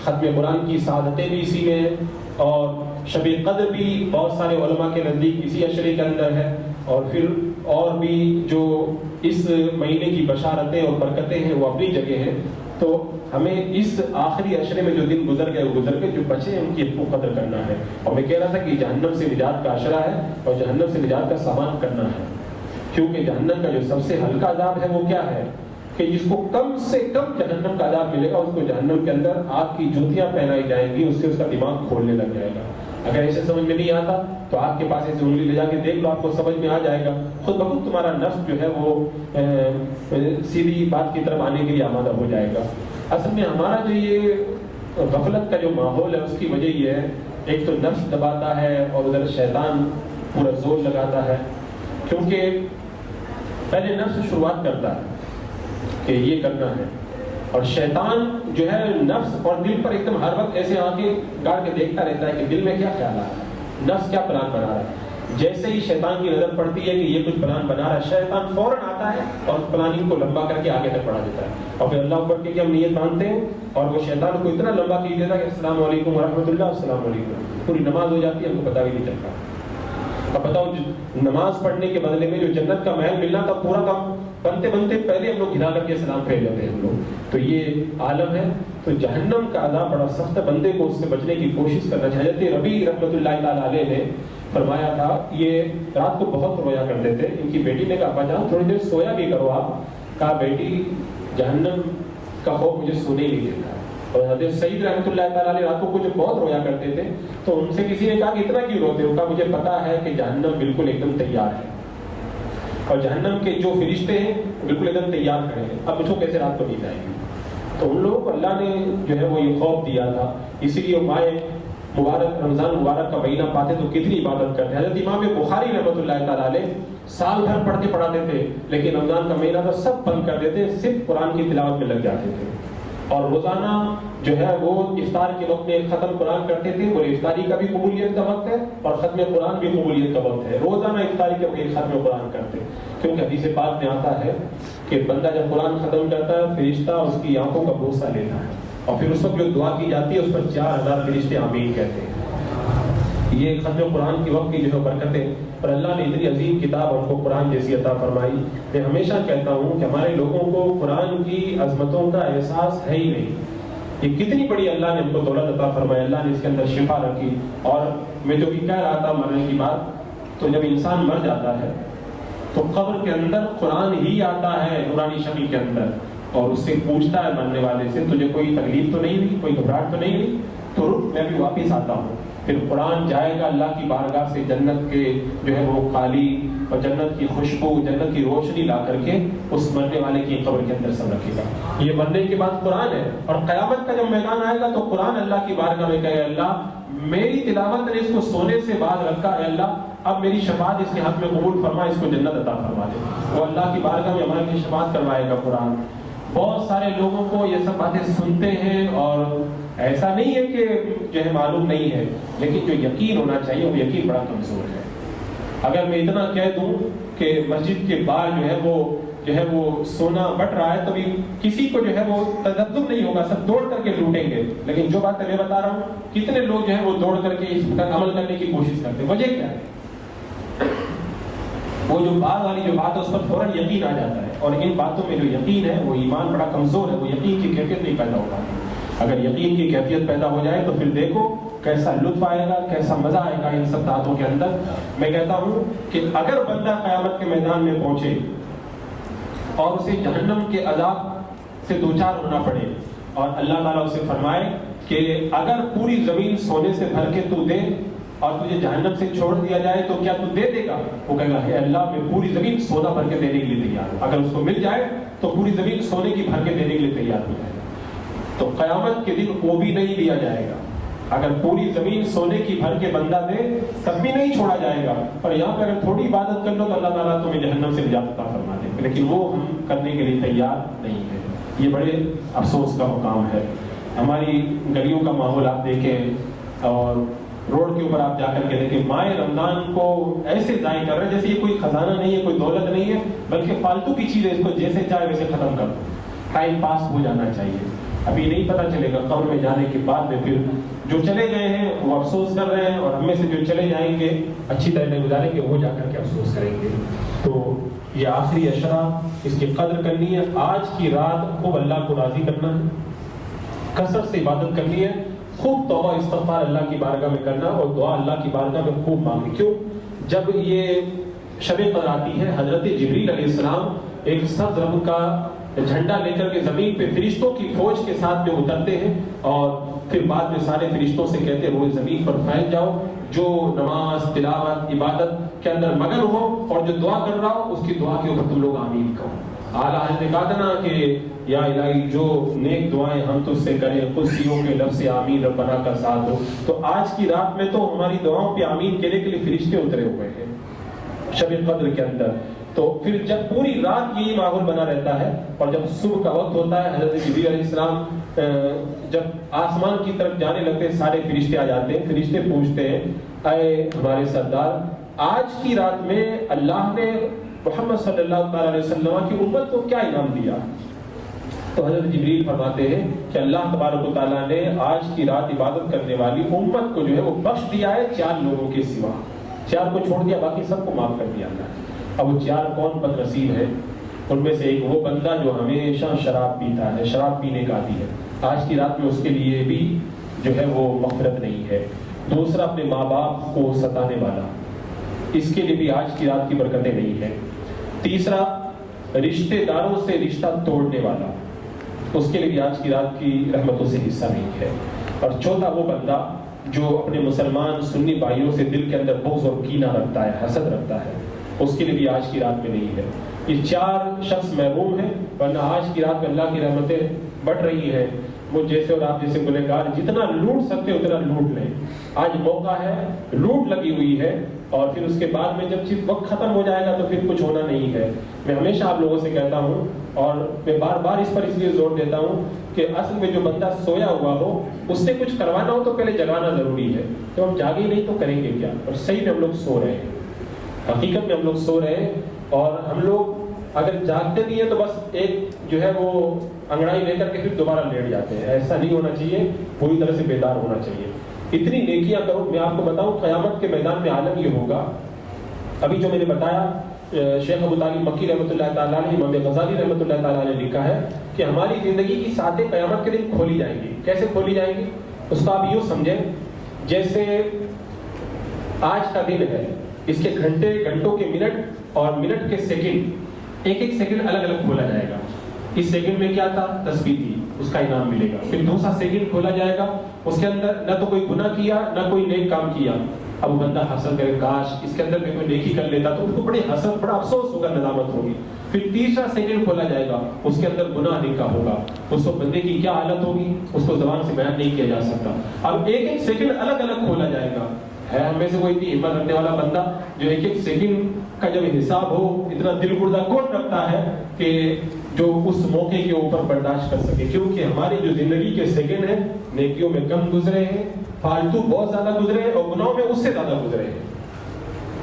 ختم قرآن کی سعادتیں بھی اسی میں ہیں، اور شب قدر بھی بہت سارے علماء کے نزدیک اسی عشرے کے اندر ہے، اور پھر اور بھی جو اس مہینے کی بشارتیں اور برکتیں ہیں وہ اپنی جگہ ہیں۔ تو ہمیں اس آخری عشرے میں جو دن گزر گئے وہ گزر گئے، جو بچے ہیں ان کی کو قدر کرنا ہے۔ اور میں کہہ رہا تھا کہ جہنم سے نجات کا عشرہ ہے، اور جہنم سے نجات کا سامان کرنا ہے، کیونکہ جہنم کا جو سب سے ہلکا عذاب ہے وہ کیا ہے کہ جس کو کم سے کم جہنم کا عذاب ملے گا اس کو جہنم کے اندر آگ کی جوتیاں پہنائی جائیں گی، اس سے اس کا دماغ کھولنے لگ جائے گا۔ اگر ایسے سمجھ میں نہیں آتا تو آگ کے پاس ایسے انگلی لے جا کے دیکھ لو، آپ کو سمجھ میں آ جائے گا، خود بخود تمہارا نفس جو ہے وہ سیدھی بات کی طرف آنے کے لیے آمادہ ہو جائے گا۔ اصل میں ہمارا جو یہ غفلت کا جو ماحول ہے اس کی وجہ یہ ہے، ایک تو نفس دباتا ہے اور ادھر شیطان پورا زور لگاتا ہے، کیونکہ پہلے نفس شروعات کرتا ہے کہ یہ کرنا ہے، اور شیطان جو ہے نفس اور دل پر ایک دم ہر وقت ایسے آنکھیں گاڑ کے دیکھتا رہتا ہے کہ دل میں کیا خیال آ رہا ہے، نفس کیا پلان بنا رہا ہے۔ جیسے ہی شیطان کی نظر پڑتی ہے کہ یہ کچھ پلان بنا رہا ہے، شیطان فوراً آتا ہے اور اس پلاننگ کو لمبا کر کے آگے تک بڑھا دیتا ہے، اور پھر اللہ اکبر کے ہم نیت باندھتے ہیں اور وہ شیطان کو اتنا لمبا کیے دیتا ہے کہ السلام علیکم ورحمۃ اللہ، السلام علیکم، پوری نماز ہو جاتی ہے، ہم کو پتہ بھی نہیں چلتا۔ اب بتاؤ نماز پڑھنے کے بدلے میں جو جنت کا محل ملنا تھا، پورا کام بنتے بنتے پہلے ہم لوگ گھرا کر کے سلام پھیر لیتے ہیں ہم لوگ۔ تو یہ عالم ہے، تو جہنم کا عذاب بڑا سخت ہے، بندے کو اس سے بچنے کی کوشش کرنا چاہیے۔ حضرت ربیع رحمۃ اللہ تعالیٰ علیہ نے فرمایا تھا، یہ رات کو بہت رویا کرتے تھے، ان کی بیٹی نے کہا ابا جان تھوڑی دیر سویا بھی کرو آپ، کہا بیٹی جہنم کا خوف مجھے سونے ہی نہیں دیتا۔ اور حضرت سعید رحمۃ اللہ تعالیٰ علیہ رات کو کچھ بہت رویا کرتے تھے، تو ان سے کسی نے کہا کہ اتنا کیوں روتے ہو؟ کہا مجھے پتا ہے کہ جہنم بالکل ایک دم تیار ہے، اور جہنم کے جو فرشتے ہیں بالکل ایک دم تیار کھڑے ہیں، اب مجھے کیسے رات کو نیند آئے گی؟ تو ان لوگوں کو اللہ نے جو ہے وہ یہ خوف دیا تھا، اسی لیے مائے مبارک رمضان مبارک کا مہینہ پاتے تو کتنی عبادت کرتے۔ حضرت امام بخاری رحمۃ اللہ تعالیٰ علیہ سال بھر پڑھتے پڑھاتے تھے، لیکن رمضان کا مہینہ تو سب بند کر دیتے، صرف قرآن کی تلاوت میں لگ جاتے تھے، اور روزانہ جو ہے وہ افطار کے وقت میں ختم قرآن کرتے تھے۔ وہ افطاری کا بھی قبولیت کا وقت ہے اور ختم قرآن بھی قبولیت کا وقت ہے، روزانہ افطاری کے وقت ختم قرآن کرتے، کیونکہ حدیث پاک میں آتا ہے کہ بندہ جب قرآن ختم کرتا ہے فرشتہ اس کی آنکھوں کا بوسہ لیتا ہے، اور پھر اس وقت جو دعا کی جاتی ہے اس پر 4000 فرشتے آمین کہتے ہیں۔ یہ ختم قرآن کے وقت کی جو ہے برکتیں، اور اللہ نے اتنی عظیم کتاب ہم کو قرآن جیسی عطا فرمائی. میں ہمیشہ کہتا ہوں کہ ہمارے لوگوں کو قرآن کی عظمتوں کا احساس ہے ہی نہیں. یہ کتنی بڑی اللہ نے ہم کو دولت عطا فرمائی، اللہ نے اس کے اندر شفا رکھی. اور میں جو بھی کہہ رہا تھا مرنے کی بات، تو جب انسان مر جاتا ہے تو قبر کے اندر قرآن ہی آتا ہے نورانی شکل کے اندر، اور اس سے پوچھتا ہے مرنے والے سے تجھے کوئی تکلیف تو نہیں ہوئی، کوئی گھبراہٹ تو نہیں ہوئی؟ تو رک میں بھی واپس آتا ہوں. پھر قرآن جائے گا اللہ کی بارگاہ سے جنت کے جو ہے وہ خالی اور جنت کی خوشبو، جنت کی روشنی لا کر کے اس مرنے والے کی قبر کے اندر سب رکھے گا. یہ مرنے کے بعد قرآن ہے. اور قیامت کا جب میدان آئے گا تو قرآن اللہ کی بارگاہ میں کہے اللہ میری تلاوت نے اس کو سونے سے باز رکھا ہے، اللہ اب میری شفاعت اس کے حق میں قبول فرما، اس کو جنت عطا فرما دے. وہ اللہ کی بارگاہ میں ہمارے لیے شفاعت کروائے گا قرآن. بہت سارے لوگوں کو یہ سب باتیں سنتے ہیں اور ایسا نہیں ہے کہ جو ہے معلوم نہیں ہے، لیکن جو یقین ہونا چاہیے وہ یقین بڑا کمزور ہے. اگر میں اتنا کہہ دوں کہ مسجد کے باہر جو ہے وہ سونا بٹ رہا ہے تو بھی کسی کو جو ہے وہ تذبذب نہیں ہوگا، سب دوڑ کر کے لوٹیں گے. لیکن جو بات میں بتا رہا ہوں کتنے لوگ جو ہے وہ دوڑ کر کے اس پر عمل کرنے کی کوشش کرتے ہیں. وجہ کیا ہے؟ وہ جو بات والی جو بات ہے اس پر فوراً یقین آ جاتا ہے، اور ان باتوں میں جو یقین ہے وہ ایمان بڑا کمزور ہے. وہ یقین کی کیفیت نہیں پیدا ہوگا. اگر یقین کی کیفیت پیدا ہو جائے تو پھر دیکھو کیسا لطف آئے گا، کیسا مزہ آئے گا ان سب باتوں کے اندر. میں کہتا ہوں کہ اگر بندہ قیامت کے میدان میں پہنچے اور اسے جہنم کے عذاب سے دوچار ہونا پڑے اور اللہ تعالیٰ اسے فرمائے کہ اگر پوری زمین سونے سے بھر کے تو دے اور تجھے جہنم سے چھوڑ دیا جائے تو کیا تو دے دے گا؟ وہ کہے گا ہے اللہ میں پوری زمین سونا بھر کے دینے کے لیے تیار ہوں. اگر اس کو مل جائے تو پوری زمین سونے کی بھر کے دینے کے لیے تیار ہو جائے گا. تو قیامت کے دن وہ بھی نہیں دیا جائے گا. اگر پوری زمین سونے کی بھر کے بندہ دے تب بھی نہیں چھوڑا جائے گا. اور یہاں پہ اگر تھوڑی عبادت کر لو تو اللہ تعالیٰ تمہیں جہنم سے نجات عطا فرما دے گا، لیکن وہ ہم کرنے کے لیے تیار نہیں ہے. یہ بڑے افسوس کا مقام ہے. ہماری گلیوں کا ماحول آپ دیکھیں اور روڈ کے اوپر آپ جا کر کے دیکھیں، ماہ رمضان کو ایسے ضائع کر رہے ہیں جیسے یہ کوئی خزانہ نہیں ہے، کوئی دولت نہیں ہے، بلکہ فالتو کی چیز ہے. اس کو جیسے چاہے ویسے ختم کر دو، ٹائم پاس ہو جانا چاہیے. ابھی نہیں پتہ چلے گا قبر میں جانے کے بعد میں پھر جو چلے گئے ہیں وہ افسوس کر رہے ہیں، اور ہم میں سے جو چلے جائیں گے اچھی طرح نہیں گزاریں گے وہ جا کر کے افسوس کریں گے. تو یہ آخری اشرا، اس کی قدر کرنی ہے. آج کی رات خوب اللہ کو راضی کرنا ہے، کثرت سے عبادت کرنی ہے، خوب توبہ استغفار اللہ کی بارگاہ میں کرنا اور دعا اللہ کی بارگاہ میں خوب مانگنی. کیوں؟ جب یہ شب قدر آتی ہے حضرت جبریل علیہ السلام ایک سبز رنگ کا جھنڈا لے کر کے زمین پہ فرشتوں کی فوج کے ساتھ میں اترتے ہیں، اور پھر بعد میں سارے فرشتوں سے کہتے ہیں وہ زمین پر پھیل جاؤ، جو نماز تلاوت عبادت کے اندر مگن ہو اور جو دعا کر رہا ہو اس کی دعا کے اوپر تم لوگ آمین کہو. اعلیٰ حضرت نے کہا تھا نا کہ یا الہی جو نیک دعائیں ہم تجھ سے کریں قدسیوں کے لفظ آمین ربنا کا ساتھ ہو. تو آج کی رات میں تو ہماری دعاؤں پہ آمین کہنے کے لیے فرشتے اترے ہوئے ہیں شب قدر کے اندر. تو پھر جب پوری رات یہی ماحول بنا رہتا ہے اور جب صبح کا وقت ہوتا ہے حضرت جبریل علیہ السلام جب آسمان کی طرف جانے لگتے ہیں سارے فرشتے آ جاتے ہیں. فرشتے پوچھتے ہیں اے ہمارے سردار آج کی رات میں اللہ نے محمد صلی اللہ تعالیٰ علیہ وسلم کی امت کو کیا انعام دیا؟ تو حضرت جبریل فرماتے ہیں کہ اللہ تبارک و تعالیٰ نے آج کی رات عبادت کرنے والی امت کو جو ہے وہ بخش دیا ہے 4 لوگوں کے سوا. 4 کو چھوڑ دیا، باقی سب کو معاف کر دیا اللہ نے. اب وہ 4 کون بد نصیب ہے؟ ان میں سے ایک وہ بندہ جو ہمیشہ شراب پیتا ہے، شراب پینے کا عادی ہے، آج کی رات میں اس کے لیے بھی جو ہے وہ مغفرت نہیں ہے. دوسرا اپنے ماں باپ کو ستانے والا، اس کے لیے بھی آج کی رات کی برکتیں نہیں ہیں. تیسرا رشتہ داروں سے رشتہ توڑنے والا، اس کے لیے بھی آج کی رات کی رحمتوں سے حصہ نہیں ہے. اور چوتھا وہ بندہ جو اپنے مسلمان سنی بھائیوں سے دل کے اندر بغض اور کینہ رکھتا ہے، حسد رکھتا ہے، اس کے لیے بھی آج کی رات میں نہیں ہے. یہ 4 شخص محروم ہیں، ورنہ آج کی رات میں اللہ کی رحمتیں بڑھ رہی ہیں. وہ جیسے اور آپ جیسے گنہگار جتنا لوٹ سکتے اتنا لوٹ لیں. آج موقع ہے، لوٹ لگی ہوئی ہے، اور پھر اس کے بعد میں جب چیز وقت ختم ہو جائے گا تو پھر کچھ ہونا نہیں ہے. میں ہمیشہ آپ لوگوں سے کہتا ہوں اور میں بار بار اس پر اس لیے زور دیتا ہوں کہ اصل میں جو بندہ سویا ہوا ہو اس سے کچھ کروانا ہو تو پہلے جگانا ضروری ہے. تو ہم جاگے نہیں تو کریں گے کیا؟ اور صحیح میں ہم لوگ سو رہے ہیں، حقیقت میں ہم لوگ سو رہے ہیں. اور ہم لوگ اگر جاگتے نہیں ہیں تو بس ایک جو ہے وہ انگڑائی لے کر کے پھر دوبارہ لیٹ جاتے ہیں. ایسا نہیں ہونا چاہیے، پوری طرح سے بیدار ہونا چاہیے. اتنی نیکیاں کرو. میں آپ کو بتاؤں قیامت کے میدان میں عالم یہ ہوگا, ابھی جو میں نے بتایا شیخ ابو طالب مکی رحمۃ اللہ تعالیٰ علیہ, امام غزالی رحمۃ اللہ تعالیٰ نے لکھا ہے کہ ہماری زندگی کی ساعتیں قیامت کے دن کھولی جائیں گی. کیسے کھولی جائیں گی؟ اس کو آپ یوں سمجھیں جیسے آج کا دن ہے, اس کے گھنٹے, گھنٹوں کے منٹ اور منٹ کے سیکنڈ, ایک ایک سیکنڈ الگ الگ کھولا جائے گا. اس سیکنڈ میں کیا تھا؟ تسبیح تھی, اس کا انعام ملے گا. پھر دوسرا سیکنڈ کھولا جائے گا, اس کے اندر نہ تو کوئی گناہ کیا نہ کوئی نیک کام کیا. اب وہ بندہ حسد کرے, کاش اس کے اندر میں کوئی نیکی کر لیتا, تو اس کو بڑی حسد, بڑا افسوس ہوگا, ندامت ہوگی. پھر تیسرا سیکنڈ کھولا جائے گا, اس کے اندر گناہ نہیں کا ہوگا. اس کو بندے کی کیا حالت ہوگی اس کو زبان سے بیان نہیں کیا جا سکتا. اب ایک ایک سیکنڈ الگ الگ کھولا جائے گا. ہے ہم میں سے کوئی اتنی ہمت رکھنے والا بندہ جو ایک ایک سیکنڈ کا جب حساب ہو, اتنا دل گردہ کون رکھتا ہے کہ جو اس موقع کے اوپر برداشت کر سکے؟ کیونکہ ہماری جو زندگی کے سیکنڈ ہیں نیکیوں میں کم گزرے ہیں, فالتو بہت زیادہ گزرے ہیں, اور گناہوں میں اس سے زیادہ گزرے ہیں.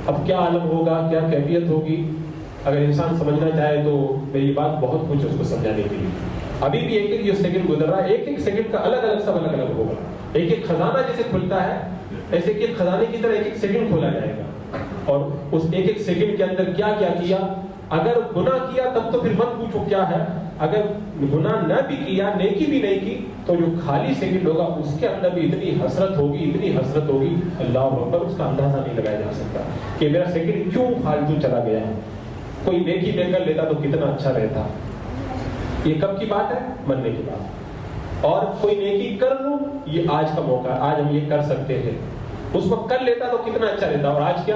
اب کیا عالم ہوگا, کیا کیفیت ہوگی؟ اگر انسان سمجھنا چاہے تو میری بات بہت کچھ اس کو سمجھانے کے لیے. ابھی بھی ایک ایک جو سیکنڈ گزر رہا ہے, ایک ایک سیکنڈ کا الگ الگ سب الگ الگ ہوگا. ایک ایک خزانہ جیسے کھلتا ہے ایسے کہ خزانے کی طرح ایک ایک سیکنڈ کھولا جائے گا, اور اس ایک ایک سیکنڈ کے اندر کیا کیا کیا. اگر گناہ کیا تب تو پھر مت پوچھو کیا ہے, اگر گناہ نہ بھی کیا, نیکی بھی نہیں کی, تو جو خالی سیکنڈ ہوگا اس کے اندر بھی اتنی حسرت ہوگی, اتنی حسرت ہوگی, اللہ اکبر, اس کا اندازہ نہیں لگایا جا سکتا کہ میرا سیکنڈ کیوں فالتو چلا گیا ہے. کوئی نیکی لے کر لیتا تو کتنا اچھا رہتا. یہ کب کی بات ہے؟ مرنے کی بات. اور کوئی نیکی کر لوں, یہ آج کا موقع ہے, آج ہم یہ کر سکتے ہیں. اس وقت کر لیتا تو کتنا اچھا رہتا, اور آج کیا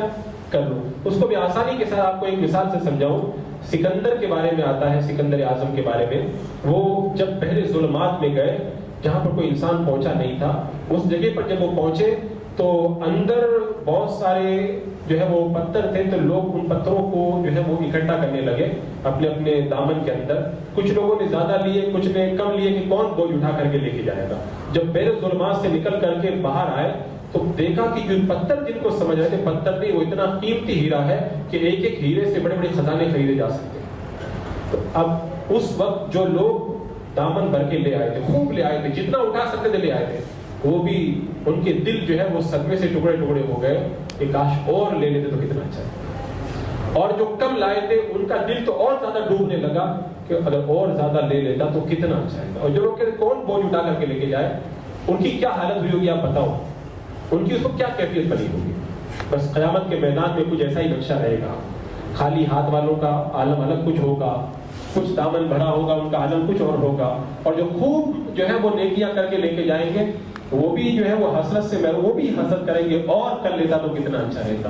کر لوں. اس کو بھی آسانی کے ساتھ آپ کو ایک مثال سے سمجھاؤں. سکندر کے بارے میں آتا ہے, سکندر اعظم کے بارے میں. وہ جب پہلے ظلمات میں گئے جہاں پر کوئی انسان پہنچا نہیں تھا, اس جگہ پر جب وہ پہنچے تو اندر بہت سارے جو ہے وہ پتھر تھے, تو لوگ ان پتھروں کو جو ہے وہ اکٹھا کرنے لگے اپنے اپنے دامن کے اندر. کچھ لوگوں نے زیادہ لیے, کچھ نے کم لیے کہ کون بوجھ اٹھا کر کے لے کے جائے گا. جب بیر ظلمات سے نکل کر کے باہر آئے تو دیکھا کہ جو پتھر جن کو سمجھ رہے تھے پتھر نہیں, وہ اتنا قیمتی ہیرا ہے کہ ایک ایک ہیرے سے بڑے بڑے خزانے خریدے جا سکتے ہیں. تو اب اس وقت جو لوگ دامن بھر کے لے آئے تھے, خوب لے آئے تھے, جتنا اٹھا سکتے تھے لے آئے تھے, وہ بھی ان کے دل جو ہے وہ صدمے سے ٹکڑے ٹکڑے ہو گئے کہ کاش اور لے لیتے تو کتنا اچھا ہے. اور جو کم لائے تھے ان کا دل تو اور زیادہ ڈوبنے لگا کہ اگر اور زیادہ لے لیتا تو کتنا اچھا ہے. اور جو لوگ کہتے کون بوجھ اٹھا کر کے لے کے جائے, ان کی کیا حالت ہوئی ہوگی آپ بتاؤ, ان کی اس کو کیا کیفیت بنی ہوگی. بس قیامت کے میدان میں کچھ ایسا ہی نقشہ رہے گا. خالی ہاتھ والوں کا عالم الگ کچھ ہوگا, کچھ دامن بھرا ہوگا, ان کا عالم کچھ اور ہوگا. اور جو خوب جو ہے وہ نیکیاں کر کے لے کے جائیں گے وہ بھی جو ہے وہ حسرت سے وہ بھی حسرت کریں گے, اور کر لیتا تو کتنا اچھا رہتا.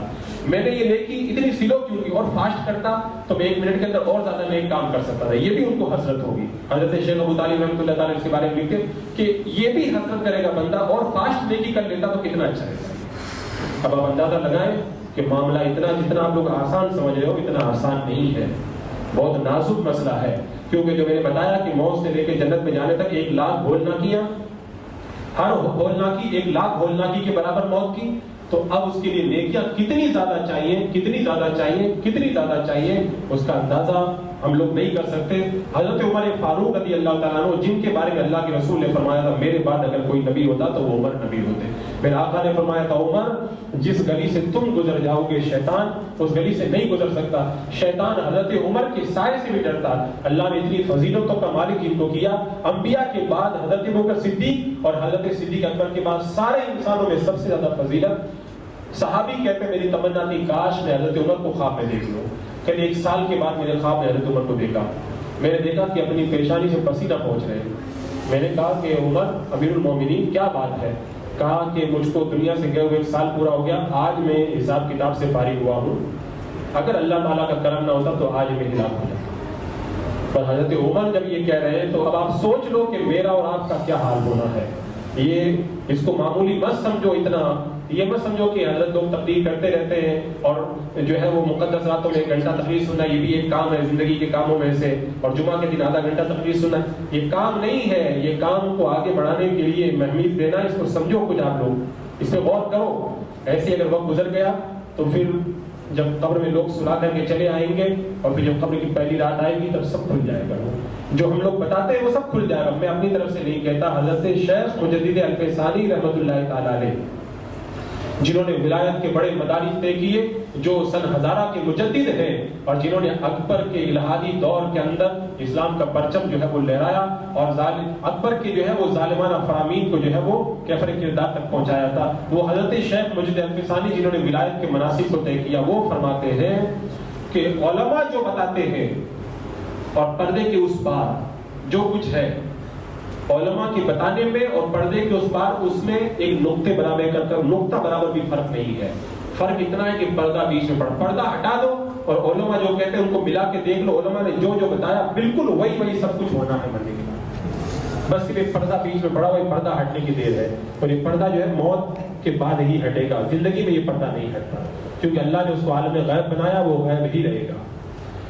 میں نے یہ نیکی اتنی سلو کیوں کی, اور فاسٹ کرتا تو میں 1 منٹ کے اندر اور زیادہ نیک کام کر سکتا تھا. یہ بھی ان کو حسرت ہوگی. حضرت شیخ ابو طالب رحمۃ اللہ تعالیٰ اس کے بارے میں لکھتے کہ یہ بھی حسرت کرے گا بندہ, اور فاسٹ نیکی کر لیتا تو کتنا اچھا رہتا. اب آپ اندازہ لگائیں کہ معاملہ اتنا جتنا آپ لوگ آسان سمجھ رہے ہو اتنا آسان نہیں ہے, بہت نازک مسئلہ ہے. کیونکہ جو میں نے بتایا کہ موت سے لے کے جنت میں جانے تک 1 لاکھ ہولناکیاں, ہر ہولناکی 1 لاکھ ہولناکی کے برابر موت کی. تو اب اس کے لیے نیکیاں کتنی زیادہ چاہیے, کتنی زیادہ چاہیے, کتنی زیادہ چاہیے, اس کا اندازہ ہم لوگ نہیں کر سکتے. حضرت عمر فاروق رضی اللہ تعالیٰ عنہ, جن کے بارے میں اللہ کے رسول نے فرمایا تھا میرے بعد اگر کوئی نبی ہوتا تو وہ عمر نبی ہوتے. میرے آقا نے فرمایا تھا عمر جس گلی سے تم گزر جاؤ گے شیطان اس گلی سے نہیں گزر سکتا. شیطان حضرت عمر کے سائے سے بھی ڈرتا. اللہ نے اتنی فضیلتوں کا مالک ان کو کیا. انبیاء کے بعد حضرت ابوبکر صدیق اور حضرت صدیق اکبر کے بعد سارے انسانوں میں سب سے زیادہ فضیلت. صحابی کہتے ہیں میری تمنا تھی کاش میں حضرت عمر کو خواب میں دیکھ لوں. کہ 1 سال کے بعد میرے خواب میں حضرت عمر کو دیکھا. میں نے دیکھا کہ اپنی پریشانی سے پسینہ پہنچ رہے ہیں. میں نے کہا کہ عمر امیر المومنین کیا بات ہے؟ کہا کہ مجھ کو دنیا سے گئے ہوئے 1 سال پورا ہو گیا, آج میں حساب کتاب سے فارغ ہوا ہوں. اگر اللہ تعالیٰ کا کرم نہ ہوتا تو آج میں ہلاک ہو جاتا. پر حضرت عمر جب یہ کہہ رہے ہیں تو اب آپ سوچ لو کہ میرا اور آپ کا کیا حال ہونا ہے. یہ اس کو معمولی مت سمجھو, اتنا یہ مت سمجھو کہ حضرت لوگ تقریر کرتے رہتے ہیں اور جو ہے وہ مقدس راتوں میں 1 گھنٹہ تقریر سننا یہ بھی ایک کام ہے زندگی کے کاموں میں سے, اور جمعہ کے دن آدھا گھنٹہ تقریر سننا یہ کام نہیں ہے. یہ کام کو آگے بڑھانے کے لیے محمیز دینا, اس کو سمجھو کچھ آپ لوگ, اس پہ غور کرو. ایسے اگر وقت گزر گیا تو پھر جب قبر میں لوگ سلا کر کے چلے آئیں گے اور پھر جب قبر کی پہلی رات آئے گی تب سب کھل جائے گا. جو ہم لوگ بتاتے ہیں وہ سب کھل جائے گا. میں اپنی طرف سے نہیں کہتا. حضرت شیخ مجدد الفیصانی رحمۃ اللہ تعالی علیہ, جنہوں نے ولایت کے بڑے مدارج طے کیے, جو سن ہزارہ کے مجدد ہیں, اور جنہوں نے اکبر کے الہادی دور کے اندر اسلام کا پرچم جو ہے وہ لہرایا, اور اکبر کے جو ہے وہ ظالمانہ فرامین کو جو ہے وہ کیفر کردار تک پہنچایا تھا, وہ حضرت شیخ مجدد الفیصانی جنہوں نے ولایت کے مناسب کو طے کیا, وہ فرماتے ہیں کہ علماء جو بتاتے ہیں اور پردے کے اس پار جو کچھ ہے, علماء کے بتانے میں اور پردے کے اس پار, اس میں ایک نقطے برابر بھی فرق نہیں ہے. فرق اتنا ہے کہ پردہ بیچ میں پردہ ہٹا دو, اور علماء جو کہتے ہیں ان کو ملا کے دیکھ لو, علماء نے جو بتایا بالکل وہی سب کچھ ہونا ہے مرنے کے بعد. بس صرف پردہ بیچ میں پڑا ہوا, پردہ ہٹنے کی دیر ہے, اور یہ پردہ جو ہے موت کے بعد ہی ہٹے گا. زندگی میں یہ پردہ نہیں ہٹتا, کیونکہ اللہ نے اس کو عالم غیب بنایا, وہ غیب ہی رہے گا.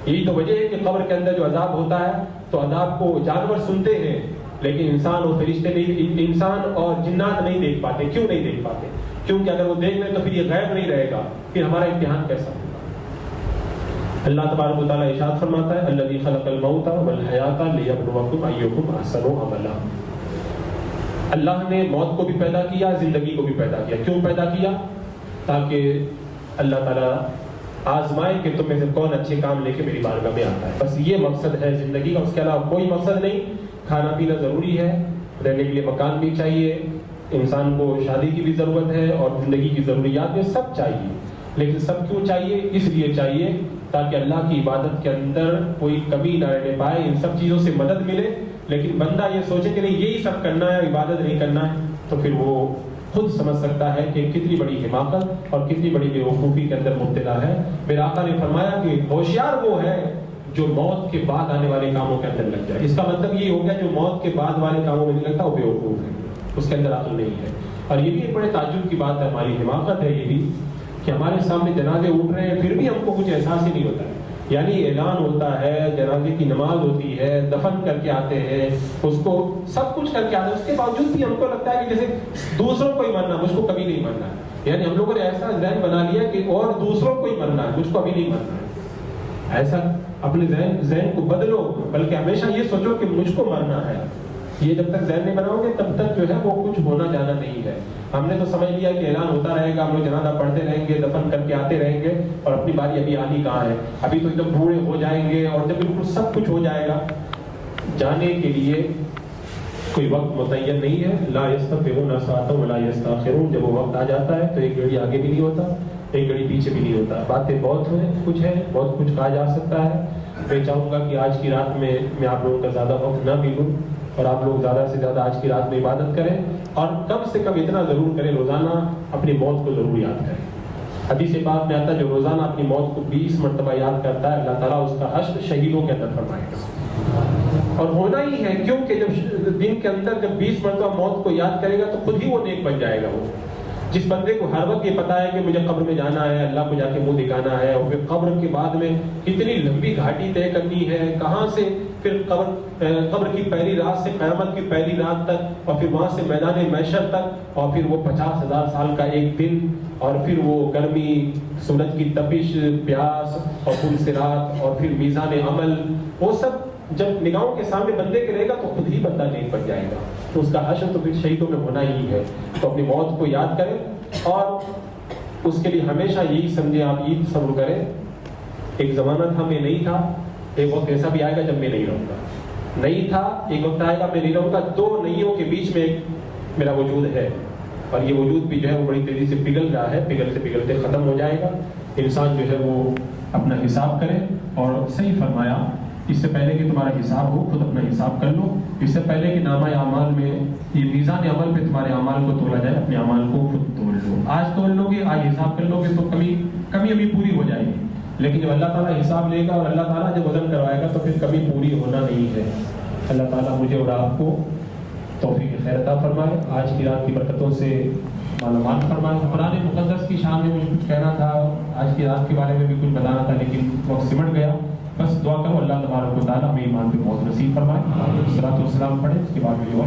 یہی تو وجہ ہے کہ قبر کے اندر جو عذاب ہوتا ہے, تو عذاب کو جانور سنتے ہیں لیکن انسان اور فرشتے نہیں, انسان اور جنات نہیں دیکھ پاتے. کیوں نہیں دیکھ پاتے؟ کیونکہ اگر وہ دیکھ لیں تو پھر یہ غیب نہیں رہے گا, پھر ہمارا امتحان کیسا ہوگا. اللہ تبارک و تعالیٰ ارشاد فرماتا ہے, الذی خلق الموت والحیات لیبلوکم ایکم احسن عملا. اللہ نے موت کو بھی پیدا کیا, زندگی کو بھی پیدا کیا. کیوں پیدا کیا؟ تاکہ اللہ تعالیٰ آزمائے کہ تم میں سے کون اچھے کام لے کے میری بارگاہ میں آتا ہے. بس یہ مقصد ہے زندگی کا, اس کے علاوہ کوئی مقصد نہیں. کھانا پینا ضروری ہے, رہنے کے لیے مکان بھی چاہیے, انسان کو شادی کی بھی ضرورت ہے, اور زندگی کی ضروریات میں سب چاہیے. لیکن سب کیوں چاہیے؟ اس لیے چاہیے تاکہ اللہ کی عبادت کے اندر کوئی کمی نہ رہنے پائے, ان سب چیزوں سے مدد ملے. لیکن بندہ یہ سوچے کہ نہیں یہی سب کرنا ہے, عبادت نہیں کرنا ہے, تو پھر وہ خود سمجھ سکتا ہے کہ کتنی بڑی حماقت اور کتنی بڑی بیوقوفی کے اندر مبتلا ہے. میرے آقا نے فرمایا کہ ہوشیار وہ ہے جو موت کے بعد آنے والے کاموں کے اندر لگ جائے. اس کا مطلب یہ ہو گیا جو موت کے بعد والے کاموں میں نہیں لگتا وہ بیوقوف ہے, اس کے اندر عقل نہیں ہے. اور یہ بھی ایک بڑے تعجب کی بات ہے, ہماری حماقت ہے یہ بھی, کہ ہمارے سامنے جنازے اٹھ رہے ہیں پھر بھی ہم کو کچھ احساس ہی نہیں ہوتا ہے. یعنی اعلان ہوتا ہے, جنازے کی نماز ہوتی ہے, دفن کر کے آتے ہیں, اس کو سب کچھ کر کے آتے ہیں, اس کے باوجود بھی ہم کو لگتا ہے کہ جیسے دوسروں کو ہی مرنا, مجھ کو کبھی نہیں مرنا ہے. یعنی ہم لوگوں نے ایسا ذہن بنا لیا کہ اور دوسروں کو ہی مرنا ہے, مجھ کو ابھی نہیں مرنا ہے. ایسا اپنے ذہن کو بدلو, بلکہ ہمیشہ یہ سوچو کہ مجھ کو مرنا ہے. یہ جب تک ذہن نہیں بناؤ گے تب تک جو ہے وہ کچھ ہونا جانا نہیں ہے. ہم نے تو سمجھ لیا کہ اعلان ہوتا رہے گا, ہم لوگ جنازہ پڑھتے رہیں گے, دفن کر کے آتے رہیں گے, اور اپنی باری ابھی آنی کہاں ہے, ابھی تو ایک دم بوڑھے ہو جائیں گے, اور جب بالکل سب کچھ ہو جائے گا. جانے کے لیے کوئی وقت متعین نہیں ہے. لا یستغفرون ساعۃ ولا یستأخرون. جب وہ وقت آ جاتا ہے تو ایک گھڑی آگے بھی نہیں ہوتا, ایک گھڑی پیچھے بھی نہیں ہوتا. باتیں بہت کچھ ہے, بہت کچھ کہا جا سکتا ہے. میں چاہوں گا کہ آج کی رات میں آپ لوگوں کا زیادہ وقت نہ بھی لوں, اور آپ لوگ زیادہ سے زیادہ آج کی رات میں عبادت کریں, اور کم سے کم اتنا ضرور کریں, روزانہ اپنی موت کو ضرور یاد کریں. حدیث پاک میں آتا ہے جو روزانہ اپنی موت کو 20 مرتبہ یاد کرتا ہے, اللہ تعالیٰ اس کا حشر شہیدوں کے اندر فرمائے گا. اور ہونا ہی ہے, کیونکہ جب دن کے اندر جب 20 مرتبہ موت کو یاد کرے گا تو خود ہی وہ نیک بن جائے گا. وہ جس بندے کو ہر وقت یہ پتا ہے کہ مجھے قبر میں جانا ہے, اللہ کو جا کے منہ دکھانا ہے, اور پھر قبر کے بعد میں کتنی لمبی گھاٹی طے کرنی ہے, کہاں سے پھر قبر کی پہلی رات سے قیامت کی پہلی رات تک, اور پھر وہاں سے میدان محشر تک, اور پھر وہ 50,000 سال کا ایک دن, اور پھر وہ گرمی, سورج کی تپش, پیاس, اور پھر صراط, اور پھر میزان عمل, وہ سب جب نگاہوں کے سامنے بندے کے رہے گا تو خود ہی بندہ نیک بن جائے گا. تو اس کا حشر تو پھر شہیدوں میں ہونا ہی ہے. تو اپنی موت کو یاد کریں, اور اس کے لیے ہمیشہ یہی سمجھیں, آپ یہ تصور کریں, ایک زمانہ تھا میں نہیں تھا, ایک وقت ایسا بھی آئے گا جب میں نہیں رہوں گا. نہیں تھا, ایک وقت آئے گا میں نہیں رہوں گا. دو نہیںوں کے بیچ میں میرا وجود ہے, اور یہ وجود بھی جو ہے وہ بڑی تیزی سے پگھل رہا ہے, پگھلتے پگھلتے ختم ہو جائے گا. انسان جو ہے وہ اپنا حساب کرے, اور صحیح فرمایا, اس سے پہلے کہ تمہارا حساب ہو خود اپنا حساب کر لو. اس سے پہلے کہ نامہ اعمال میں یہ میزان عمل پہ تمہارے اعمال کو تولا جائے, اپنے اعمال کو خود تول لو. آج تول لو گے, آج حساب کر لو گے تو کمی ابھی پوری ہو جائے گی. لیکن جب اللہ تعالیٰ حساب لے گا اور اللہ تعالیٰ جب وزن کروائے گا تو پھر کبھی پوری ہونا نہیں ہے. اللہ تعالیٰ مجھے اور آپ کو توفیق خیر عطا فرمائے, آج کی رات کی برکتوں سے مالا مال فرمائے. قرآن مقدس کی شان میں مجھے کچھ کہنا تھا, آج کی رات کے بارے میں بھی کچھ بتانا تھا, لیکن وقت سمٹ گیا. بس دعا کرو اللہ تبارک و تعالیٰ ہمیں ایمان پہ موت نصیب فرمائے. صلاۃ والسلام پڑھے, اس کے بعد میں